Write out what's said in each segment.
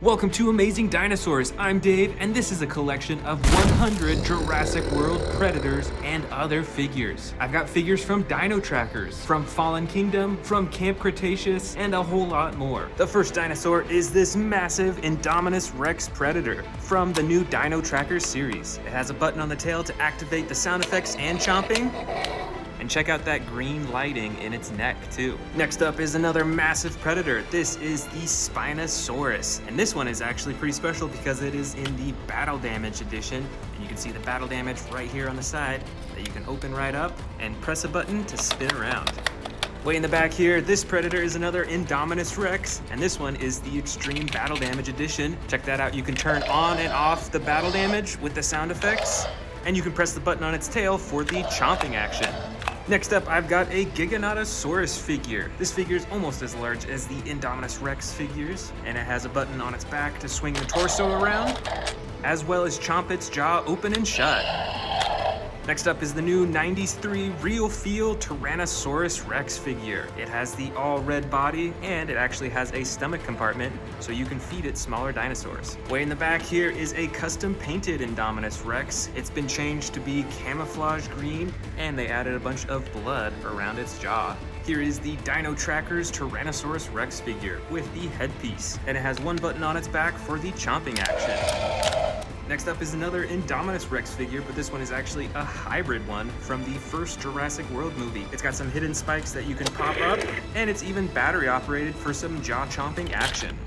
Welcome to Amazing Dinosaurs. I'm Dave, and this is a collection of 100 Jurassic World predators and other figures. I've got figures from Dino Trackers, from Fallen Kingdom, from Camp Cretaceous, and a whole lot more. The first dinosaur is this massive Indominus Rex predator from the new Dino Trackers series. It has a button on the tail to activate the sound effects and chomping. And check out that green lighting in its neck too. Next up is another massive predator. This is the Spinosaurus. And this one is actually pretty special because it is in the battle damage edition. And you can see the battle damage right here on the side that you can open right up and press a button to spin around. Way in the back here, this predator is another Indominus Rex, and this one is the Extreme Battle Damage edition. Check that out. You can turn on and off the battle damage with the sound effects, and you can press the button on its tail for the chomping action. Next up, I've got a Giganotosaurus figure. This figure is almost as large as the Indominus Rex figures, and it has a button on its back to swing the torso around, as well as chomp its jaw open and shut. Next up is the new 93 Real Feel Tyrannosaurus Rex figure. It has the all red body, and it actually has a stomach compartment, so you can feed it smaller dinosaurs. Way in the back here is a custom painted Indominus Rex. It's been changed to be camouflage green, and they added a bunch of blood around its jaw. Here is the Dino Trackers Tyrannosaurus Rex figure with the headpiece, and it has one button on its back for the chomping action. Next up is another Indominus Rex figure, but this one is actually a hybrid one from the first Jurassic World movie. It's got some hidden spikes that you can pop up, and it's even battery operated for some jaw-chomping action.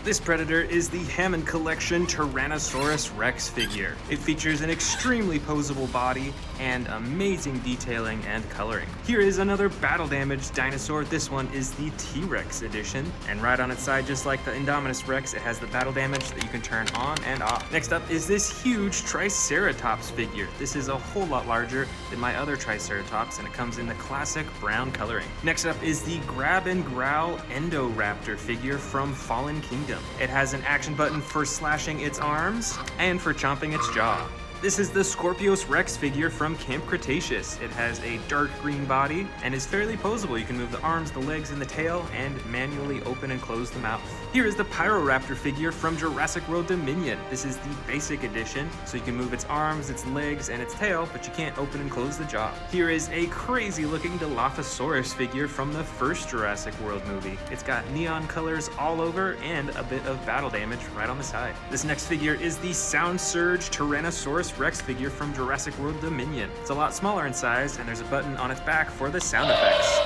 This predator is the Hammond Collection Tyrannosaurus Rex figure. It features an extremely posable body and amazing detailing and coloring. Here is another battle damaged dinosaur. This one is the T-Rex edition, and right on its side, just like the Indominus Rex, it has the battle damage that you can turn on and off. Next up is this huge Triceratops figure. This is a whole lot larger than my other Triceratops, and it comes in the classic brown coloring. Next up is the Grab and Growl Endoraptor figure from Fallen Kingdom. It has an action button for slashing its arms and for chomping its jaw. This is the Scorpius Rex figure from Camp Cretaceous. It has a dark green body and is fairly posable. You can move the arms, the legs, and the tail and manually open and close the mouth. Here is the Pyroraptor figure from Jurassic World Dominion. This is the basic edition, so you can move its arms, its legs, and its tail, but you can't open and close the jaw. Here is a crazy looking Dilophosaurus figure from the first Jurassic World movie. It's got neon colors all over and a bit of battle damage right on the side. This next figure is the Sound Surge Tyrannosaurus Rex figure from Jurassic World Dominion. It's a lot smaller in size, and there's a button on its back for the sound effects.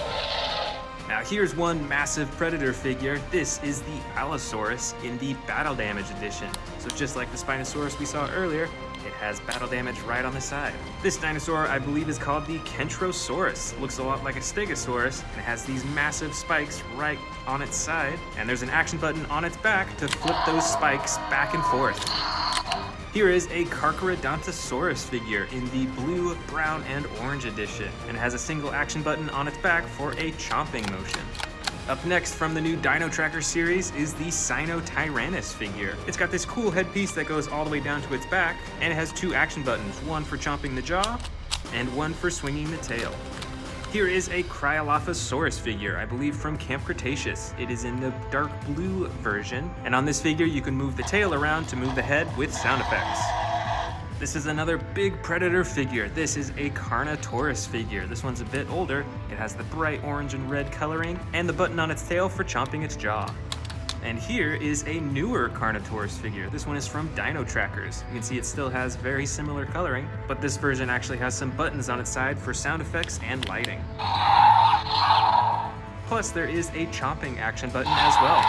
Now here's one massive predator figure. This is the Allosaurus in the Battle Damage edition. So just like the Spinosaurus we saw earlier, it has battle damage right on the side. This dinosaur, I believe, is called the Kentrosaurus. It looks a lot like a Stegosaurus, and it has these massive spikes right on its side, and there's an action button on its back to flip those spikes back and forth. Here is a Carcharodontosaurus figure in the blue, brown, and orange edition, and it has a single action button on its back for a chomping motion. Up next from the new Dino Tracker series is the Sinotyrannus figure. It's got this cool headpiece that goes all the way down to its back, and it has two action buttons, one for chomping the jaw and one for swinging the tail. Here is a Cryolophosaurus figure, I believe from Camp Cretaceous. It is in the dark blue version, and on this figure you can move the tail around to move the head with sound effects. This is another big predator figure. This is a Carnotaurus figure. This one's a bit older. It has the bright orange and red coloring, and the button on its tail for chomping its jaw. And here is a newer Carnotaurus figure. This one is from Dino Trackers. You can see it still has very similar coloring, but this version actually has some buttons on its side for sound effects and lighting. Plus, there is a chomping action button as well.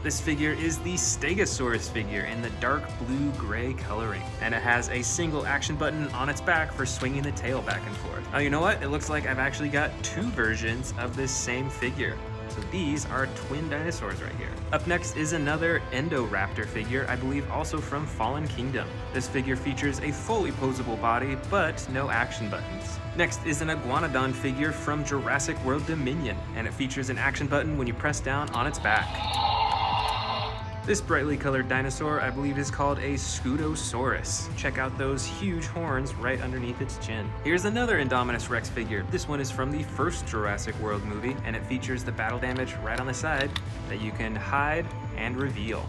This figure is the Stegosaurus figure in the dark blue-gray coloring, and it has a single action button on its back for swinging the tail back and forth. Oh, you know what? It looks like I've actually got two versions of this same figure. So these are twin dinosaurs right here. Up next is another Endoraptor figure, I believe also from Fallen Kingdom. This figure features a fully posable body, but no action buttons. Next is an Iguanodon figure from Jurassic World Dominion, and it features an action button when you press down on its back. This brightly colored dinosaur, I believe, is called a Spinosaurus. Check out those huge horns right underneath its chin. Here's another Indominus Rex figure. This one is from the first Jurassic World movie, and it features the battle damage right on the side that you can hide and reveal.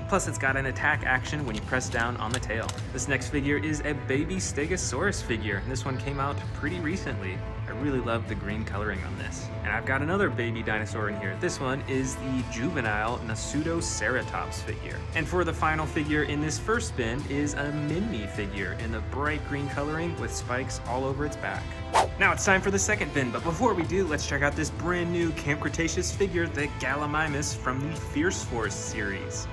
Plus, it's got an attack action when you press down on the tail. This next figure is a baby Stegosaurus figure, and this one came out pretty recently. I really love the green coloring on this. And I've got another baby dinosaur in here. This one is the juvenile Pseudoceratops figure. And for the final figure in this first bin is a mini figure in the bright green coloring with spikes all over its back. Now it's time for the second bin, but before we do, let's check out this brand new Camp Cretaceous figure, the Gallimimus from the Fierce Force series.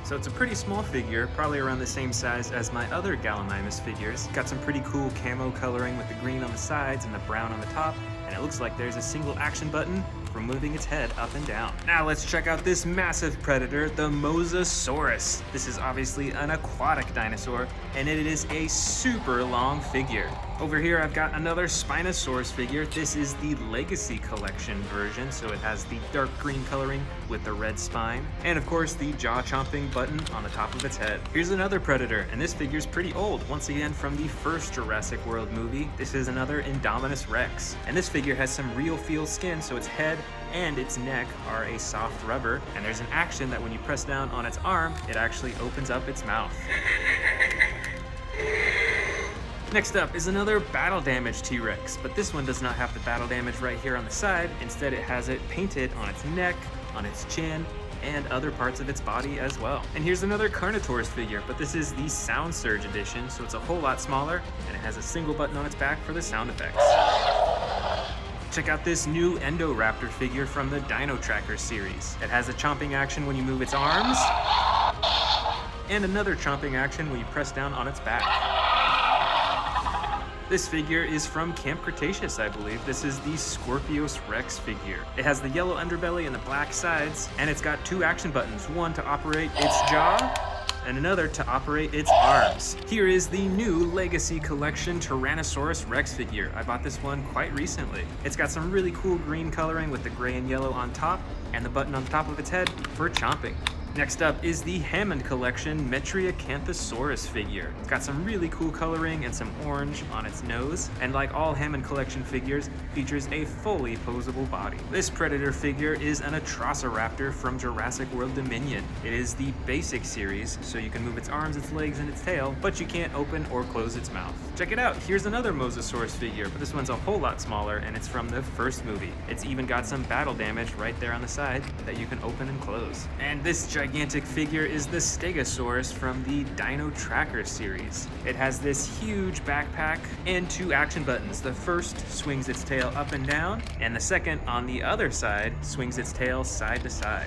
So it's a pretty small figure, probably around the same size as my other Gallimimus figures. Got some pretty cool camo coloring with the green on the sides and the brown on the top, and it looks like there's a single action button for moving its head up and down. Now let's check out this massive predator, the Mosasaurus. This is obviously an aquatic dinosaur, and it is a super long figure. Over here I've got another Spinosaurus figure. This is the Legacy Collection version, so it has the dark green coloring with the red spine, and of course the jaw-chomping button on the top of its head. Here's another predator, and this figure's pretty old, once again from the first Jurassic World movie. This is another Indominus Rex, and this figure has some real feel skin, so its head and its neck are a soft rubber, and there's an action that when you press down on its arm, it actually opens up its mouth. Next up is another battle damage T-Rex, but this one does not have the battle damage right here on the side. Instead, it has it painted on its neck, on its chin, and other parts of its body as well. And here's another Carnotaurus figure, but this is the Sound Surge edition, so it's a whole lot smaller, and it has a single button on its back for the sound effects. Check out this new Endoraptor figure from the Dino Tracker series. It has a chomping action when you move its arms, and another chomping action when you press down on its back. This figure is from Camp Cretaceous, I believe. This is the Scorpius Rex figure. It has the yellow underbelly and the black sides, and it's got two action buttons, one to operate its jaw, and another to operate its arms. Here is the new Legacy Collection Tyrannosaurus Rex figure. I bought this one quite recently. It's got some really cool green coloring with the gray and yellow on top, and the button on the top of its head for chomping. Next up is the Hammond Collection Metriacanthosaurus figure. It's got some really cool coloring and some orange on its nose, and like all Hammond Collection figures, features a fully posable body. This predator figure is an Atrociraptor from Jurassic World Dominion. It is the basic series, so you can move its arms, its legs, and its tail, but you can't open or close its mouth. Check it out, here's another Mosasaurus figure, but this one's a whole lot smaller, and it's from the first movie. It's even got some battle damage right there on the side that you can open and close. And this gigantic figure is the Stegosaurus from the Dino Tracker series. It has this huge backpack and two action buttons. The first swings its tail up and down, and the second on the other side swings its tail side to side.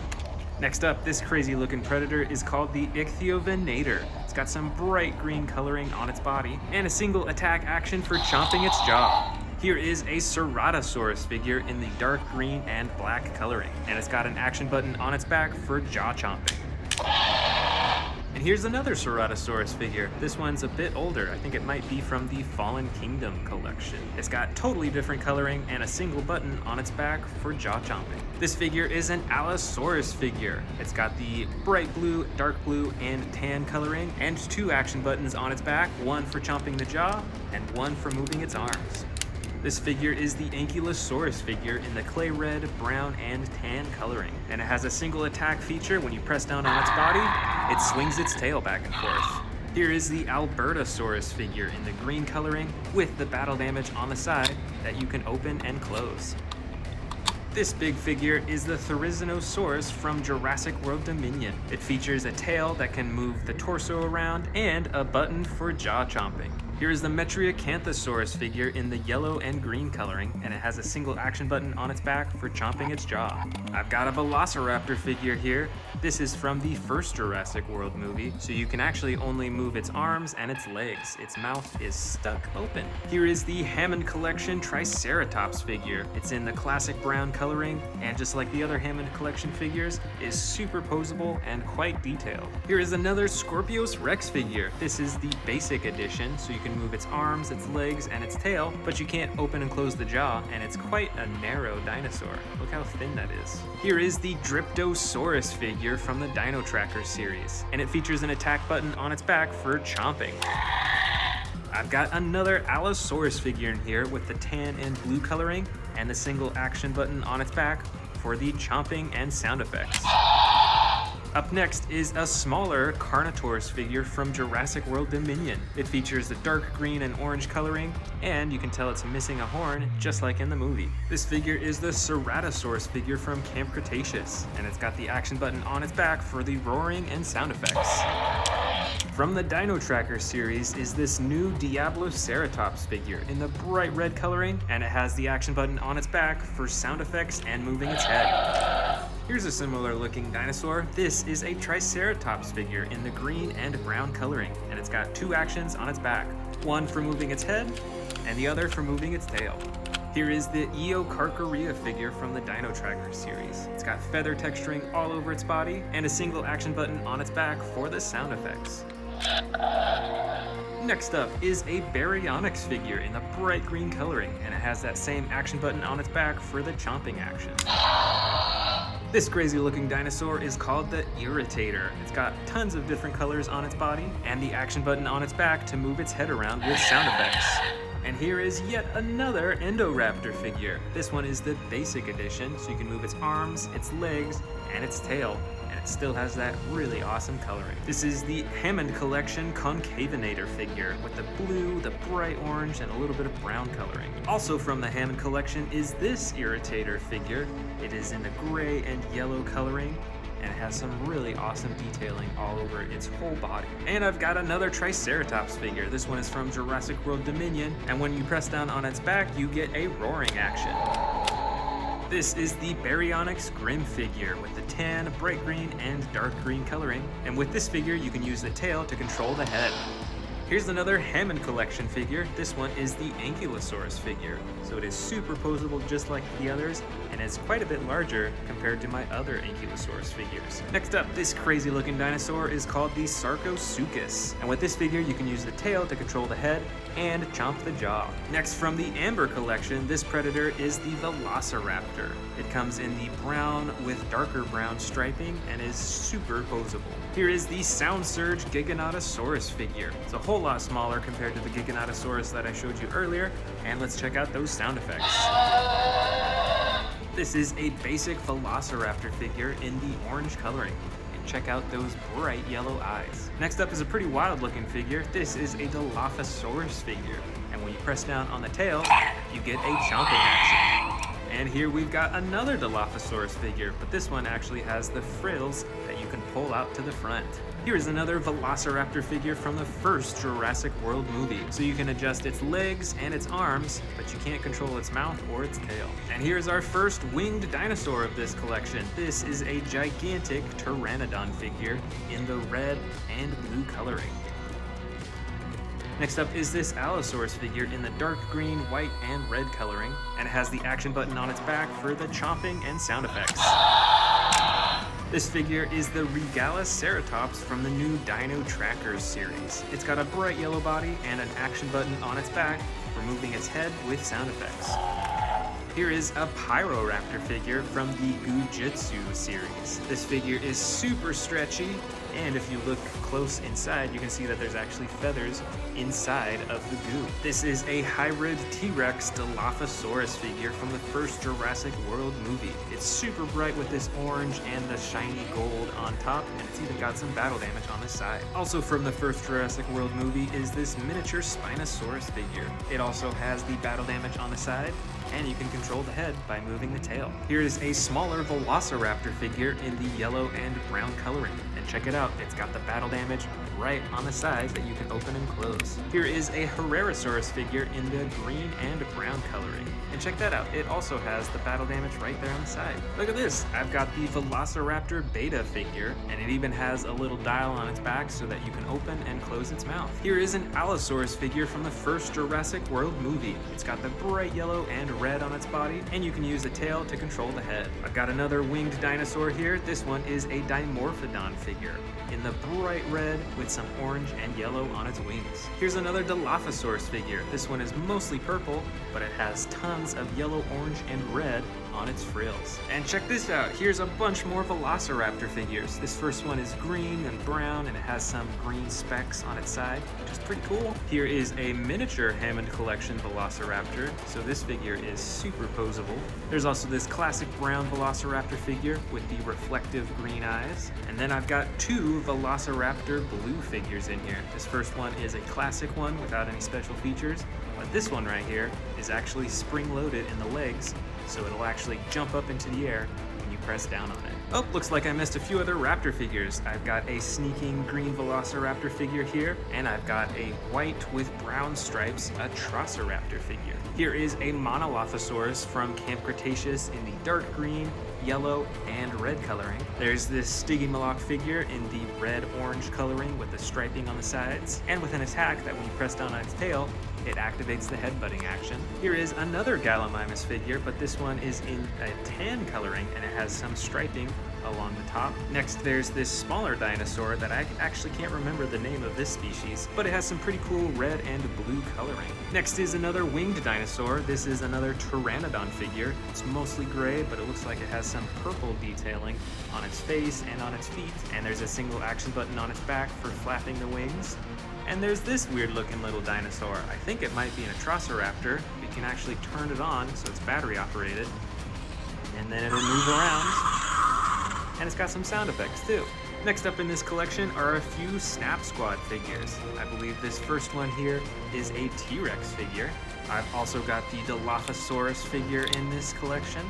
Next up, this crazy looking predator is called the Ichthyovenator. It's got some bright green coloring on its body and a single attack action for chomping its jaw. Here is a Ceratosaurus figure in the dark green and black coloring, and it's got an action button on its back for jaw chomping. And here's another Ceratosaurus figure. This one's a bit older. I think it might be from the Fallen Kingdom collection. It's got totally different coloring and a single button on its back for jaw chomping. This figure is an Allosaurus figure. It's got the bright blue, dark blue, and tan coloring, and two action buttons on its back, one for chomping the jaw and one for moving its arms. This figure is the Ankylosaurus figure in the clay red, brown, and tan coloring. And it has a single attack feature. When you press down on its body, it swings its tail back and forth. Here is the Albertosaurus figure in the green coloring with the battle damage on the side that you can open and close. This big figure is the Therizinosaurus from Jurassic World Dominion. It features a tail that can move the torso around and a button for jaw chomping. Here is the Metriacanthosaurus figure in the yellow and green coloring, and it has a single action button on its back for chomping its jaw. I've got a Velociraptor figure here. This is from the first Jurassic World movie, so you can actually only move its arms and its legs. Its mouth is stuck open. Here is the Hammond Collection Triceratops figure. It's in the classic brown coloring, and just like the other Hammond Collection figures, is super posable and quite detailed. Here is another Scorpius Rex figure. This is the basic edition, so you can move its arms, its legs, and its tail, but you can't open and close the jaw, and it's quite a narrow dinosaur. Look how thin that is. Here is the Dryptosaurus figure from the Dino Tracker series, and it features an attack button on its back for chomping. I've got another Allosaurus figure in here with the tan and blue coloring, and the single action button on its back for the chomping and sound effects. Up next is a smaller Carnotaurus figure from Jurassic World Dominion. It features the dark green and orange coloring, and you can tell it's missing a horn, just like in the movie. This figure is the Ceratosaurus figure from Camp Cretaceous, and it's got the action button on its back for the roaring and sound effects. From the Dino Tracker series is this new Diabloceratops figure in the bright red coloring, and it has the action button on its back for sound effects and moving its head. Here's a similar looking dinosaur. This is a Triceratops figure in the green and brown coloring, and it's got two actions on its back, one for moving its head and the other for moving its tail. Here is the Eocarcharia figure from the Dino Tracker series. It's got feather texturing all over its body and a single action button on its back for the sound effects. Next up is a Baryonyx figure in the bright green coloring, and it has that same action button on its back for the chomping action. This crazy looking dinosaur is called the Irritator. It's got tons of different colors on its body and the action button on its back to move its head around with sound effects. And here is yet another Indoraptor figure. This one is the basic edition, so you can move its arms, its legs, and its tail, and it still has that really awesome coloring. This is the Hammond Collection Concavinator figure with the blue, the bright orange, and a little bit of brown coloring. Also from the Hammond Collection is this Irritator figure. It is in the gray and yellow coloring, and it has some really awesome detailing all over its whole body. And I've got another Triceratops figure. This one is from Jurassic World Dominion, and when you press down on its back, you get a roaring action. This is the Baryonyx Grim figure with the tan, bright green, and dark green coloring. And with this figure, you can use the tail to control the head. Here's another Hammond Collection figure. This one is the Ankylosaurus figure. So it is super posable just like the others, and it's quite a bit larger compared to my other Ankylosaurus figures. Next up, this crazy looking dinosaur is called the Sarcosuchus. And with this figure, you can use the tail to control the head and chomp the jaw. Next, from the Amber Collection, this predator is the Velociraptor. It comes in the brown with darker brown striping and is super posable. Here is the Sound Surge Giganotosaurus figure. It's a whole lot smaller compared to the Giganotosaurus that I showed you earlier, and let's check out those sound effects. This is a basic Velociraptor figure in the orange coloring. Check out those bright yellow eyes. Next up is a pretty wild looking figure. This is a Dilophosaurus figure, and when you press down on the tail, you get a chomping action. And here we've got another Dilophosaurus figure, but this one actually has the frills that you can pull out to the front. Here is another Velociraptor figure from the first Jurassic World movie. So you can adjust its legs and its arms, but you can't control its mouth or its tail. And here's our first winged dinosaur of this collection. This is a gigantic Pteranodon figure in the red and blue coloring. Next up is this Allosaurus figure in the dark green, white, and red coloring, and it has the action button on its back for the chomping and sound effects. This figure is the Regaloceratops from the new Dino Tracker series. It's got a bright yellow body and an action button on its back for moving its head with sound effects. Here is a Pyroraptor figure from the Gujitsu series. This figure is super stretchy, and if you look close inside, you can see that there's actually feathers inside of the goo. This is a hybrid T-Rex Dilophosaurus figure from the first Jurassic World movie. It's super bright with this orange and the shiny gold on top, and it's even got some battle damage on the side. Also from the first Jurassic World movie is this miniature Spinosaurus figure. It also has the battle damage on the side, and you can control the head by moving the tail. Here is a smaller Velociraptor figure in the yellow and brown coloring. And check it out, it's got the battle damage right on the side that you can open and close. Here is a Herrerasaurus figure in the green and brown coloring. And check that out, it also has the battle damage right there on the side. Look at this, I've got the Velociraptor Beta figure, and it even has a little dial on its back so that you can open and close its mouth. Here is an Allosaurus figure from the first Jurassic World movie. It's got the bright yellow and red on its body, and you can use the tail to control the head. I've got another winged dinosaur here. This one is a Dimorphodon figure in the bright red with some orange and yellow on its wings. Here's another Dilophosaurus figure. This one is mostly purple, but it has tons of yellow, orange, and red on its frills. And check this out, here's a bunch more Velociraptor figures. This first one is green and brown, and it has some green specks on its side, which is pretty cool. Here is a miniature Hammond Collection Velociraptor, so this figure is super posable. There's also this classic brown Velociraptor figure with the reflective green eyes. And then I've got two Velociraptor blue figures in here. This first one is a classic one without any special features, but this one right here is actually spring-loaded in the legs, so it'll actually jump up into the air when you press down on it. Oh, looks like I missed a few other raptor figures. I've got a sneaking green Velociraptor figure here, and I've got a white with brown stripes Atrociraptor figure. Here is a Monolothosaurus from Camp Cretaceous in the dark green, yellow, and red coloring. There's this Stygimoloch figure in the red-orange coloring with the striping on the sides, and with an attack that when you press down on its tail, it activates the headbutting action. Here is another Gallimimus figure, but this one is in a tan coloring, and it has some striping along the top. Next, there's this smaller dinosaur that I actually can't remember the name of this species, but it has some pretty cool red and blue coloring. Next is another winged dinosaur. This is another Pteranodon figure. It's mostly gray, but it looks like it has some purple detailing on its face and on its feet. And there's a single action button on its back for flapping the wings. And there's this weird looking little dinosaur. I think it might be an Atrociraptor. You can actually turn it on so it's battery operated, and then it'll move around. And it's got some sound effects too. Next up in this collection are a few Snap Squad figures. I believe this first one here is a T-Rex figure. I've also got the Dilophosaurus figure in this collection.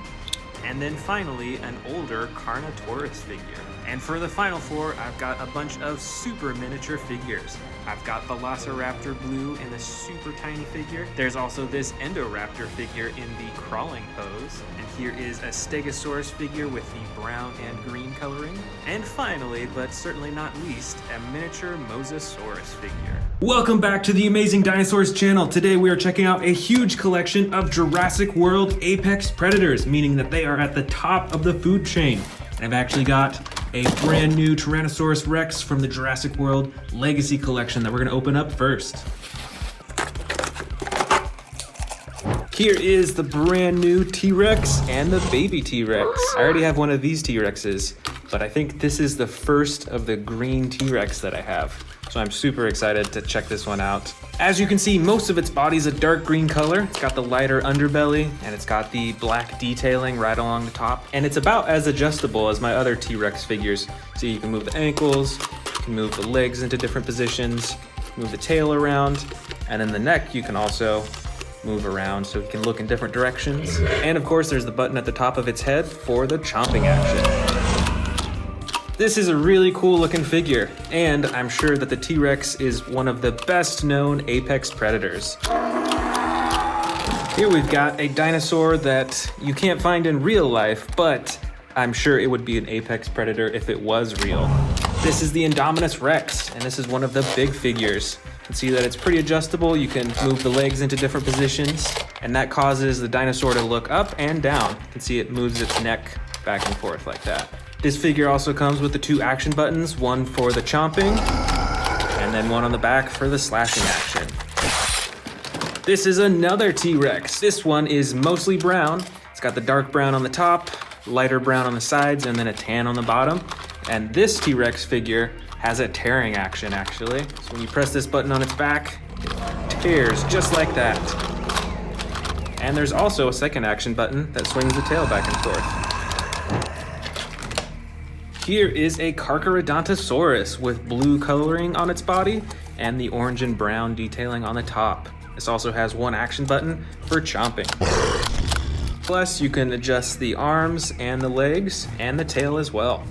And then finally, an older Carnotaurus figure. And for the final four, I've got a bunch of super miniature figures. I've got Velociraptor Blue in a super tiny figure. There's also this Endoraptor figure in the crawling pose. And here is a Stegosaurus figure with the brown and green coloring. And finally, but certainly not least, a miniature Mosasaurus figure. Welcome back to the Amazing Dinosaurs channel. Today we are checking out a huge collection of Jurassic World apex predators, meaning that they are at the top of the food chain. I've actually got a brand new Tyrannosaurus Rex from the Jurassic World Legacy Collection that we're gonna open up first. Here is the brand new T-Rex and the baby T-Rex. I already have one of these T-Rexes, but I think this is the first of the green T-Rex that I have. So I'm super excited to check this one out. As you can see, most of its body is a dark green color. It's got the lighter underbelly, and it's got the black detailing right along the top. And it's about as adjustable as my other T-Rex figures. So you can move the ankles, you can move the legs into different positions, move the tail around, and then the neck you can also move around so it can look in different directions. And of course, there's the button at the top of its head for the chomping action. This is a really cool looking figure, and I'm sure that the T-Rex is one of the best known apex predators. Here we've got a dinosaur that you can't find in real life, but I'm sure it would be an apex predator if it was real. This is the Indominus Rex, and this is one of the big figures. You can see that it's pretty adjustable. You can move the legs into different positions, and that causes the dinosaur to look up and down. You can see it moves its neck back and forth like that. This figure also comes with the two action buttons, one for the chomping, and then one on the back for the slashing action. This is another T-Rex. This one is mostly brown. It's got the dark brown on the top, lighter brown on the sides, and then a tan on the bottom. And this T-Rex figure has a tearing action, actually. So when you press this button on its back, it tears just like that. And there's also a second action button that swings the tail back and forth. Here is a Carcharodontosaurus with blue coloring on its body and the orange and brown detailing on the top. This also has one action button for chomping. Plus, you can adjust the arms and the legs and the tail as well.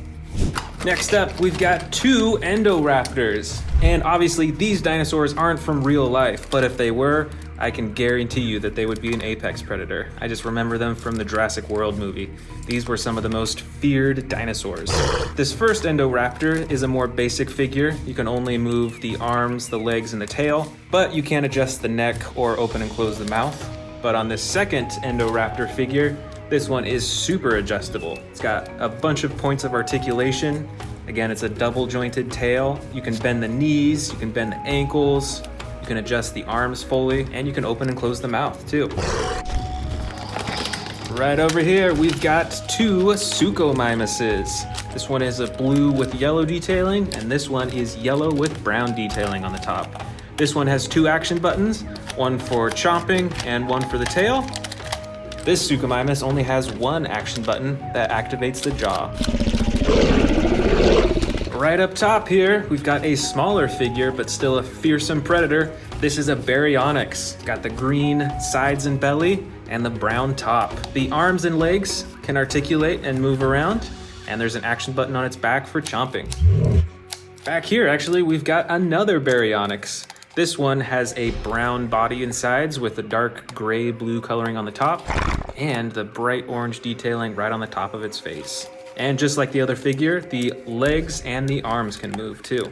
Next up, we've got two Endoraptors. And obviously, these dinosaurs aren't from real life, but if they were, I can guarantee you that they would be an apex predator. I just remember them from the Jurassic World movie. These were some of the most feared dinosaurs. This first Endoraptor is a more basic figure. You can only move the arms, the legs, and the tail, but you can adjust the neck or open and close the mouth. But on the second Indoraptor figure, this one is super adjustable. It's got a bunch of points of articulation. Again, it's a double jointed tail. You can bend the knees, you can bend the ankles, you can adjust the arms fully, and you can open and close the mouth too. Right over here, we've got two Suchomimuses. This one is a blue with yellow detailing, and this one is yellow with brown detailing on the top. This one has two action buttons, one for chomping and one for the tail. This Suchomimus only has one action button that activates the jaw. Right up top here, we've got a smaller figure, but still a fearsome predator. This is a Baryonyx. It's got the green sides and belly and the brown top. The arms and legs can articulate and move around, and there's an action button on its back for chomping. Back here, actually, we've got another Baryonyx. This one has a brown body and sides with a dark gray-blue coloring on the top, and the bright orange detailing right on the top of its face. And just like the other figure, the legs and the arms can move too.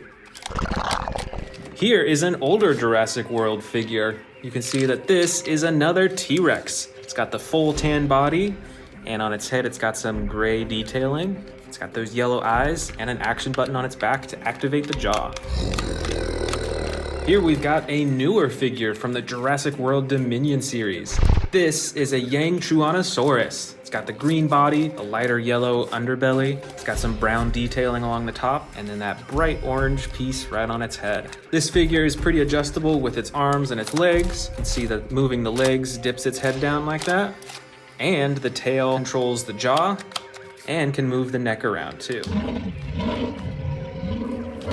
Here is an older Jurassic World figure. You can see that this is another T-Rex. It's got the full tan body, and on its head it's got some gray detailing. It's got those yellow eyes and an action button on its back to activate the jaw. Here we've got a newer figure from the Jurassic World Dominion series. This is a Yangchuanosaurus. It's got the green body, a lighter yellow underbelly. It's got some brown detailing along the top, and then that bright orange piece right on its head. This figure is pretty adjustable with its arms and its legs. You can see that moving the legs dips its head down like that. And the tail controls the jaw and can move the neck around too.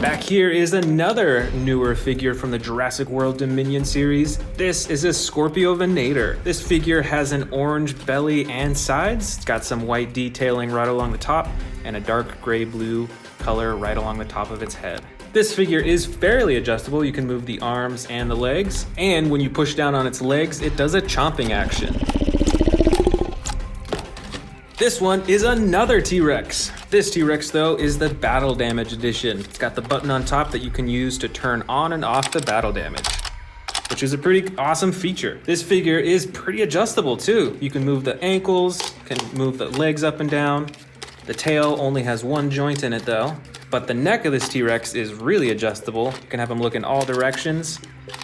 Back here is another newer figure from the Jurassic World Dominion series. This is a Scorpiovenator. This figure has an orange belly and sides. It's got some white detailing right along the top and a dark gray-blue color right along the top of its head. This figure is fairly adjustable. You can move the arms and the legs, and when you push down on its legs, it does a chomping action. This one is another T-Rex. This T-Rex, though, is the Battle Damage Edition. It's got the button on top that you can use to turn on and off the battle damage, which is a pretty awesome feature. This figure is pretty adjustable, too. You can move the ankles, can move the legs up and down. The tail only has one joint in it, though. But the neck of this T-Rex is really adjustable. You can have him look in all directions,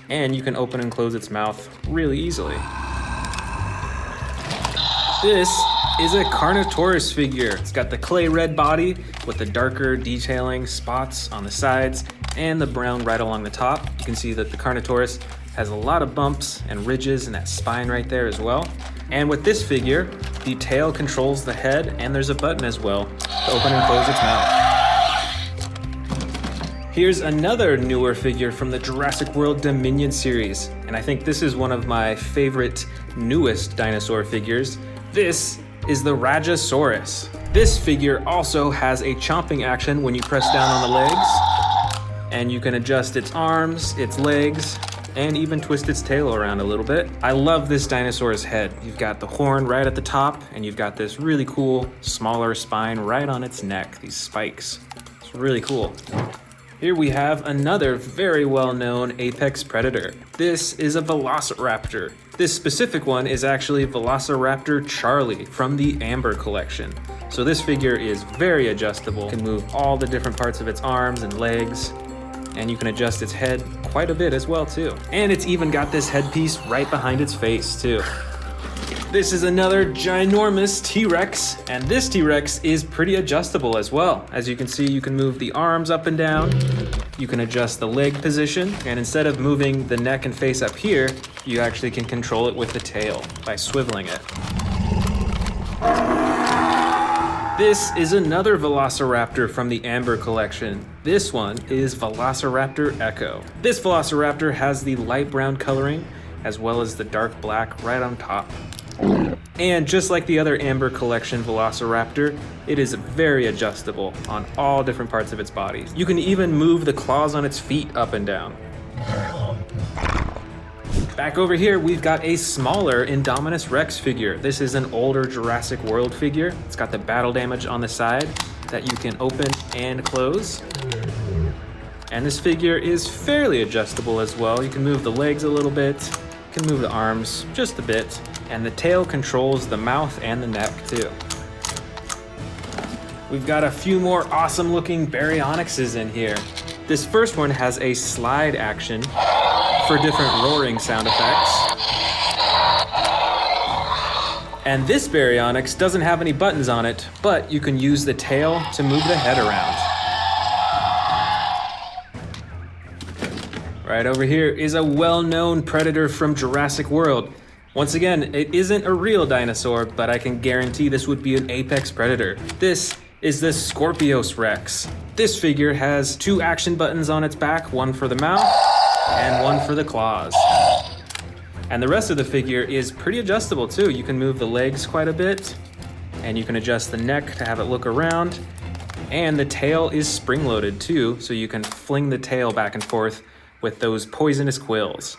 and you can open and close its mouth really easily. This is a Carnotaurus figure. It's got the clay red body with the darker detailing spots on the sides and the brown right along the top. You can see that the Carnotaurus has a lot of bumps and ridges and that spine right there as well. And with this figure, the tail controls the head, and there's a button as well to open and close its mouth. Here's another newer figure from the Jurassic World Dominion series, and I think this is one of my favorite newest dinosaur figures. This is the Rajasaurus. This figure also has a chomping action when you press down on the legs, and you can adjust its arms, its legs, and even twist its tail around a little bit. I love this dinosaur's head. You've got the horn right at the top, and you've got this really cool smaller spine right on its neck, these spikes. It's really cool. Here we have another very well-known apex predator. This is a Velociraptor. This specific one is actually Velociraptor Charlie from the Amber collection. So this figure is very adjustable. You can move all the different parts of its arms and legs, and you can adjust its head quite a bit as well too. And it's even got this headpiece right behind its face too. This is another ginormous T-Rex, and this T-Rex is pretty adjustable as well. As you can see, you can move the arms up and down, you can adjust the leg position, and instead of moving the neck and face up here, you actually can control it with the tail by swiveling it. This is another Velociraptor from the Amber collection. This one is Velociraptor Echo. This Velociraptor has the light brown coloring as well as the dark black right on top. And just like the other Amber collection Velociraptor, it is very adjustable on all different parts of its body. You can even move the claws on its feet up and down. Back over here, we've got a smaller Indominus Rex figure. This is an older Jurassic World figure. It's got the battle damage on the side that you can open and close. And this figure is fairly adjustable as well. You can move the legs a little bit, You can move the arms just a bit, and the tail controls the mouth and the neck too. We've got a few more awesome looking baryonyxes in here. This first one has a slide action for different roaring sound effects. And this baryonyx doesn't have any buttons on it, but you can use the tail to move the head around. Right over here is a well-known predator from Jurassic World. Once again, it isn't a real dinosaur, but I can guarantee this would be an apex predator. This is the Scorpius Rex. This figure has 2 action buttons on its back, one for the mouth and one for the claws. And the rest of the figure is pretty adjustable too. You can move the legs quite a bit, and you can adjust the neck to have it look around. And the tail is spring-loaded too, so you can fling the tail back and forth with those poisonous quills.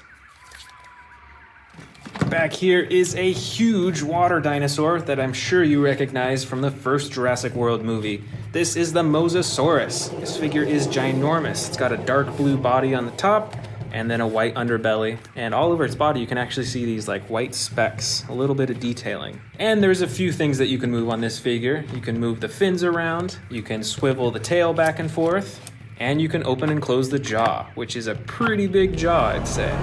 Back here is a huge water dinosaur that I'm sure you recognize from the first Jurassic World movie. This is the Mosasaurus. This figure is ginormous. It's got a dark blue body on the top, and then a white underbelly. And all over its body, you can actually see these like white specks, a little bit of detailing. And there's a few things that you can move on this figure. You can move the fins around, you can swivel the tail back and forth, and you can open and close the jaw, which is a pretty big jaw, I'd say.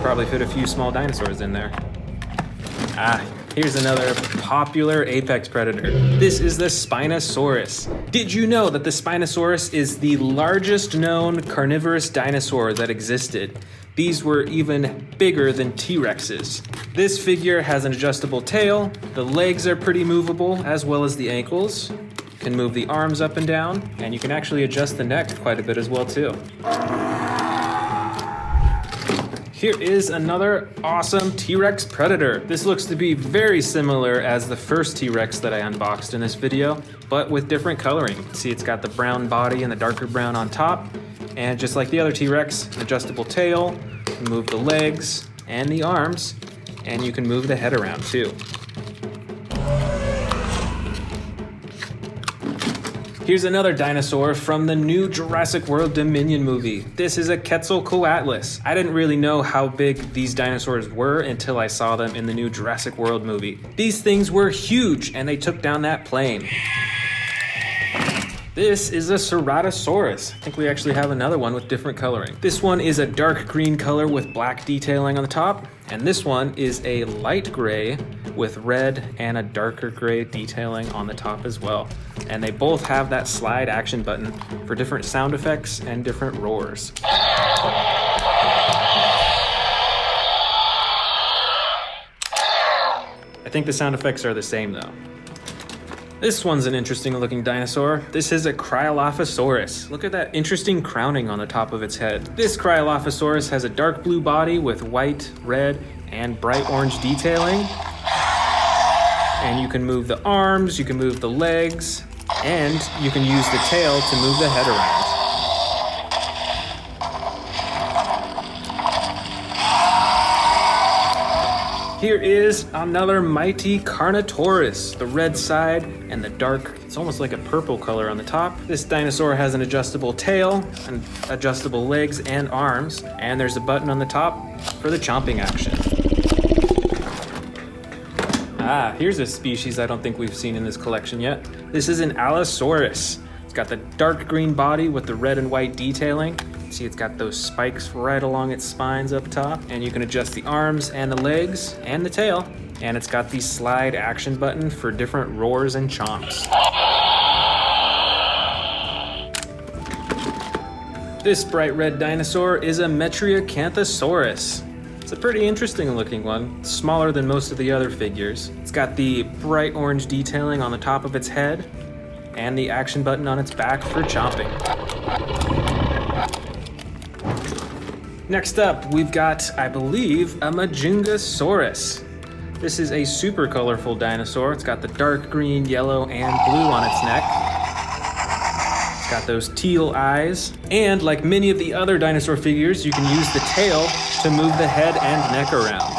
Probably fit a few small dinosaurs in there. Here's another popular apex predator. This is the Spinosaurus. Did you know that the Spinosaurus is the largest known carnivorous dinosaur that existed? These were even bigger than T-Rexes. This figure has an adjustable tail. The legs are pretty movable, as well as the ankles. You can move the arms up and down, and you can actually adjust the neck quite a bit as well too. Here is another awesome T-Rex predator. This looks to be very similar as the first T-Rex that I unboxed in this video, but with different coloring. See, it's got the brown body and the darker brown on top, and just like the other T-Rex, adjustable tail, you can move the legs and the arms, and you can move the head around too. Here's another dinosaur from the new Jurassic World Dominion movie. This is a Quetzalcoatlus. I didn't really know how big these dinosaurs were until I saw them in the new Jurassic World movie. These things were huge, and they took down that plane. This is a Ceratosaurus. I think we actually have another one with different coloring. This one is a dark green color with black detailing on the top, and this one is a light gray with red and a darker gray detailing on the top as well. And they both have that slide action button for different sound effects and different roars. I think the sound effects are the same though. This one's an interesting looking dinosaur. This is a Cryolophosaurus. Look at that interesting crowning on the top of its head. This Cryolophosaurus has a dark blue body with white, red, and bright orange detailing. And you can move the arms, you can move the legs, and you can use the tail to move the head around. Here is another mighty Carnotaurus, the red side and the dark, it's almost like a purple color on the top. This dinosaur has an adjustable tail and adjustable legs and arms, and there's a button on the top for the chomping action. Here's a species I don't think we've seen in this collection yet. This is an Allosaurus. It's got the dark green body with the red and white detailing. See, it's got those spikes right along its spines up top, and you can adjust the arms and the legs and the tail. And it's got the slide action button for different roars and chomps. This bright red dinosaur is a Metriacanthosaurus. It's a pretty interesting looking one, smaller than most of the other figures. It's got the bright orange detailing on the top of its head and the action button on its back for chomping. Next up, we've got, I believe, a Majungasaurus. This is a super colorful dinosaur. It's got the dark green, yellow, and blue on its neck. It's got those teal eyes. And like many of the other dinosaur figures, you can use the tail to move the head and neck around.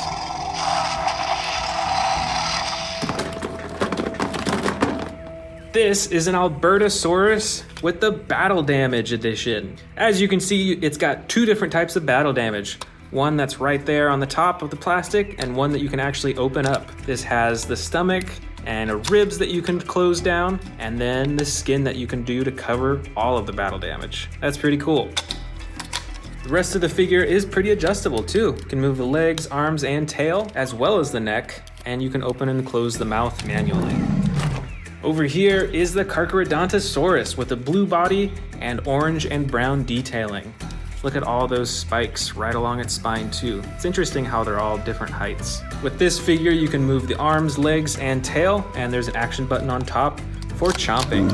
This is an Albertosaurus with the battle damage edition. As you can see, it's got two different types of battle damage. One that's right there on the top of the plastic, and one that you can actually open up. This has the stomach and ribs that you can close down, and then the skin that you can do to cover all of the battle damage. That's pretty cool. The rest of the figure is pretty adjustable too. You can move the legs, arms, and tail, as well as the neck, and you can open and close the mouth manually. Over here is the Carcharodontosaurus with a blue body and orange and brown detailing. Look at all those spikes right along its spine too. It's interesting how they're all different heights. With this figure, you can move the arms, legs, and tail, and there's an action button on top for chomping.